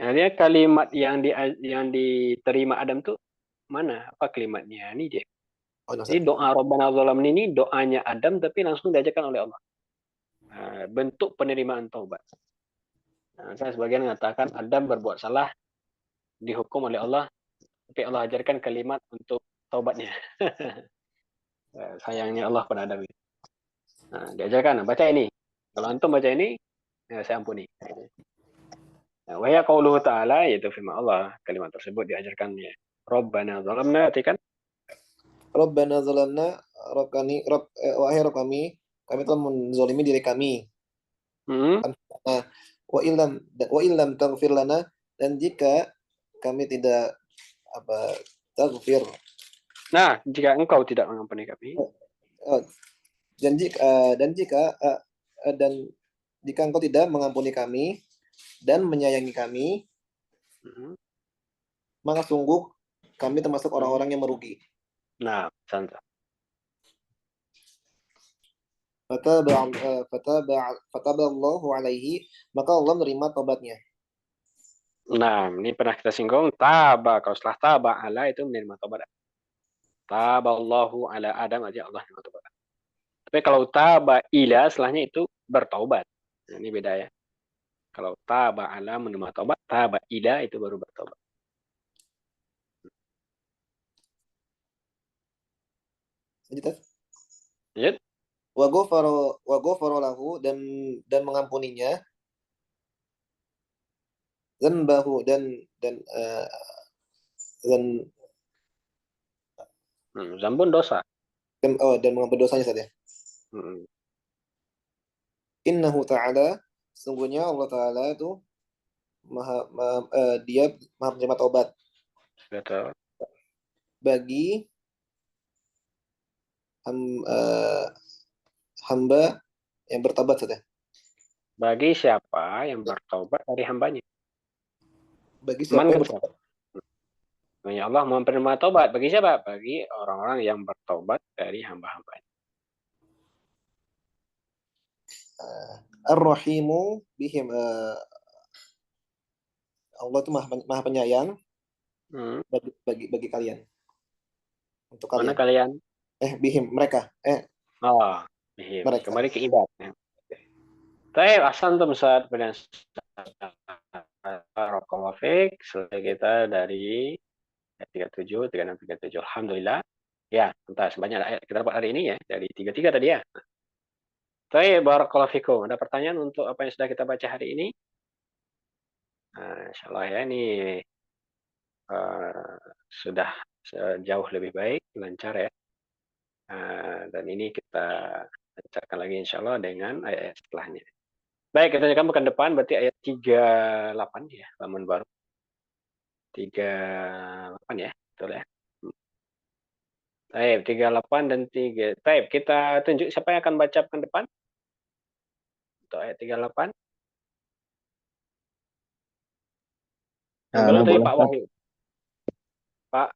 Artinya kalimat yang diterima Adam tuh mana? Apa kalimatnya? Ini dia. Oh, no, Jadi doa Rabbana zalamna ini doanya Adam tapi langsung diajarkan oleh Allah. Bentuk penerimaan taubat. Saya sebagian mengatakan Adam berbuat salah, dihukum oleh Allah, tapi Allah ajarkan kalimat untuk taubatnya. Sayangnya Allah pada Adam ini. Diajarkan, baca ini. Kalau antum baca ini, saya ampuni. Wa ya qauluhu ta'ala, yaitu firman Allah, kalimat tersebut diajarkannya. Rabbana zalamna, artikan Rabbana zalamna wahai Rabb kami telah menzalimi diri kami. Nah, wa illam taghfir lana, dan jika kami tidak taghfir. Nah, jika engkau tidak mengampuni kami. Dan jika engkau tidak mengampuni kami dan menyayangi kami, maka sungguh kami termasuk orang-orang yang merugi. Nah, santai. Fataballahu alaihi, maka Allah menerima taubatnya. Nah, ini pernah kita singgung, taba, kalau setelah taba ala itu menerima taubat. Taballahu ala Adam aja Allah menerima taubat. Tapi kalau taba ila setelahnya itu bertaubat. Nah, ini beda ya. Kalau taba ala menerima taubat, taba ila itu baru bertaubat. Lanjut. Lanjut. Wa wa ghafara lahu dan mengampuninya, dzanbahu dan Zambun dosa. dan mengampuni dosanya saja. Hmm. Innahu ta'ala, sungguhnya Allah Ta'ala itu dia maha menerima taubat Betul. bagi hamba yang bertobat saja. Bagi siapa yang bertobat dari hambanya. Bagi siapa Man yang kan siapa? Ya Allah mau menerima taubat. Bagi siapa? Bagi orang-orang yang bertobat dari hamba-hambanya. Ar-Rahimu bihim, Allah itu maha penyayang Hmm. bagi kalian. Untuk Mana kalian. kalian? Bihim, mereka. Oh, bihim. Mereka. Kembali ke ibadah. Baik, asantum saat benar. Barakallahu fiik. Selesai kita dari 37, 36, 37. Alhamdulillah. Ya, entah sebanyak ayat kita dapat hari ini ya. Dari 33 tadi ya. Baik, barakallahu fikum. Ada pertanyaan untuk apa yang sudah kita baca hari ini? Nah, insyaallah ya, ini sudah jauh lebih baik, lancar ya. Dan ini kita lancarkan lagi insyaallah dengan ayat setelahnya. Baik, kita lanjutkan pekan depan, berarti ayat 38 ya, bangun baru. 38 ya, betul ya. Baik, 38 dan 3. Baik, kita tunjuk siapa yang akan baca pekan depan? Untuk ayat 38. Yang belum tadi Pak Wahyu. Pak,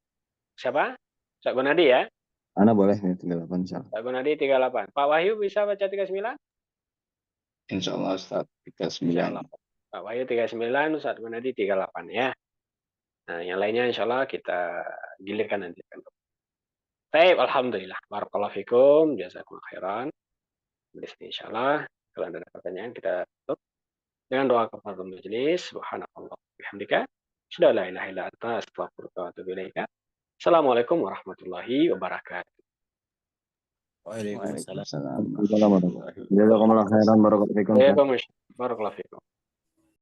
siapa? Ustaz Gunadi ya? Ana boleh ya 38 insyaallah. Ustaz Gunadi 38. Pak Wahyu bisa baca 39? Insyaallah Ustaz 39. Insyaallah. Pak Wahyu 39, Ustaz Gunadi 38 ya. Nah, yang lainnya insyaallah kita gilirkan nanti. Baik, alhamdulillah. Barakallahu fikum, jazakumullah khairan. Di sini insyaallah kalau ada pertanyaan kita tutup dengan doa kafaratul majelis. Subhanallah bihamdika, asyhadu an la ilaha illa anta, astaghfiruka wa atubu ilaika. Assalamualaikum warahmatullahi wabarakatuh. Waalaikumsalam. Jazakumullah khairan barakallahu fikum. Waalaikumsalam warahmatullahi wabarakatuh.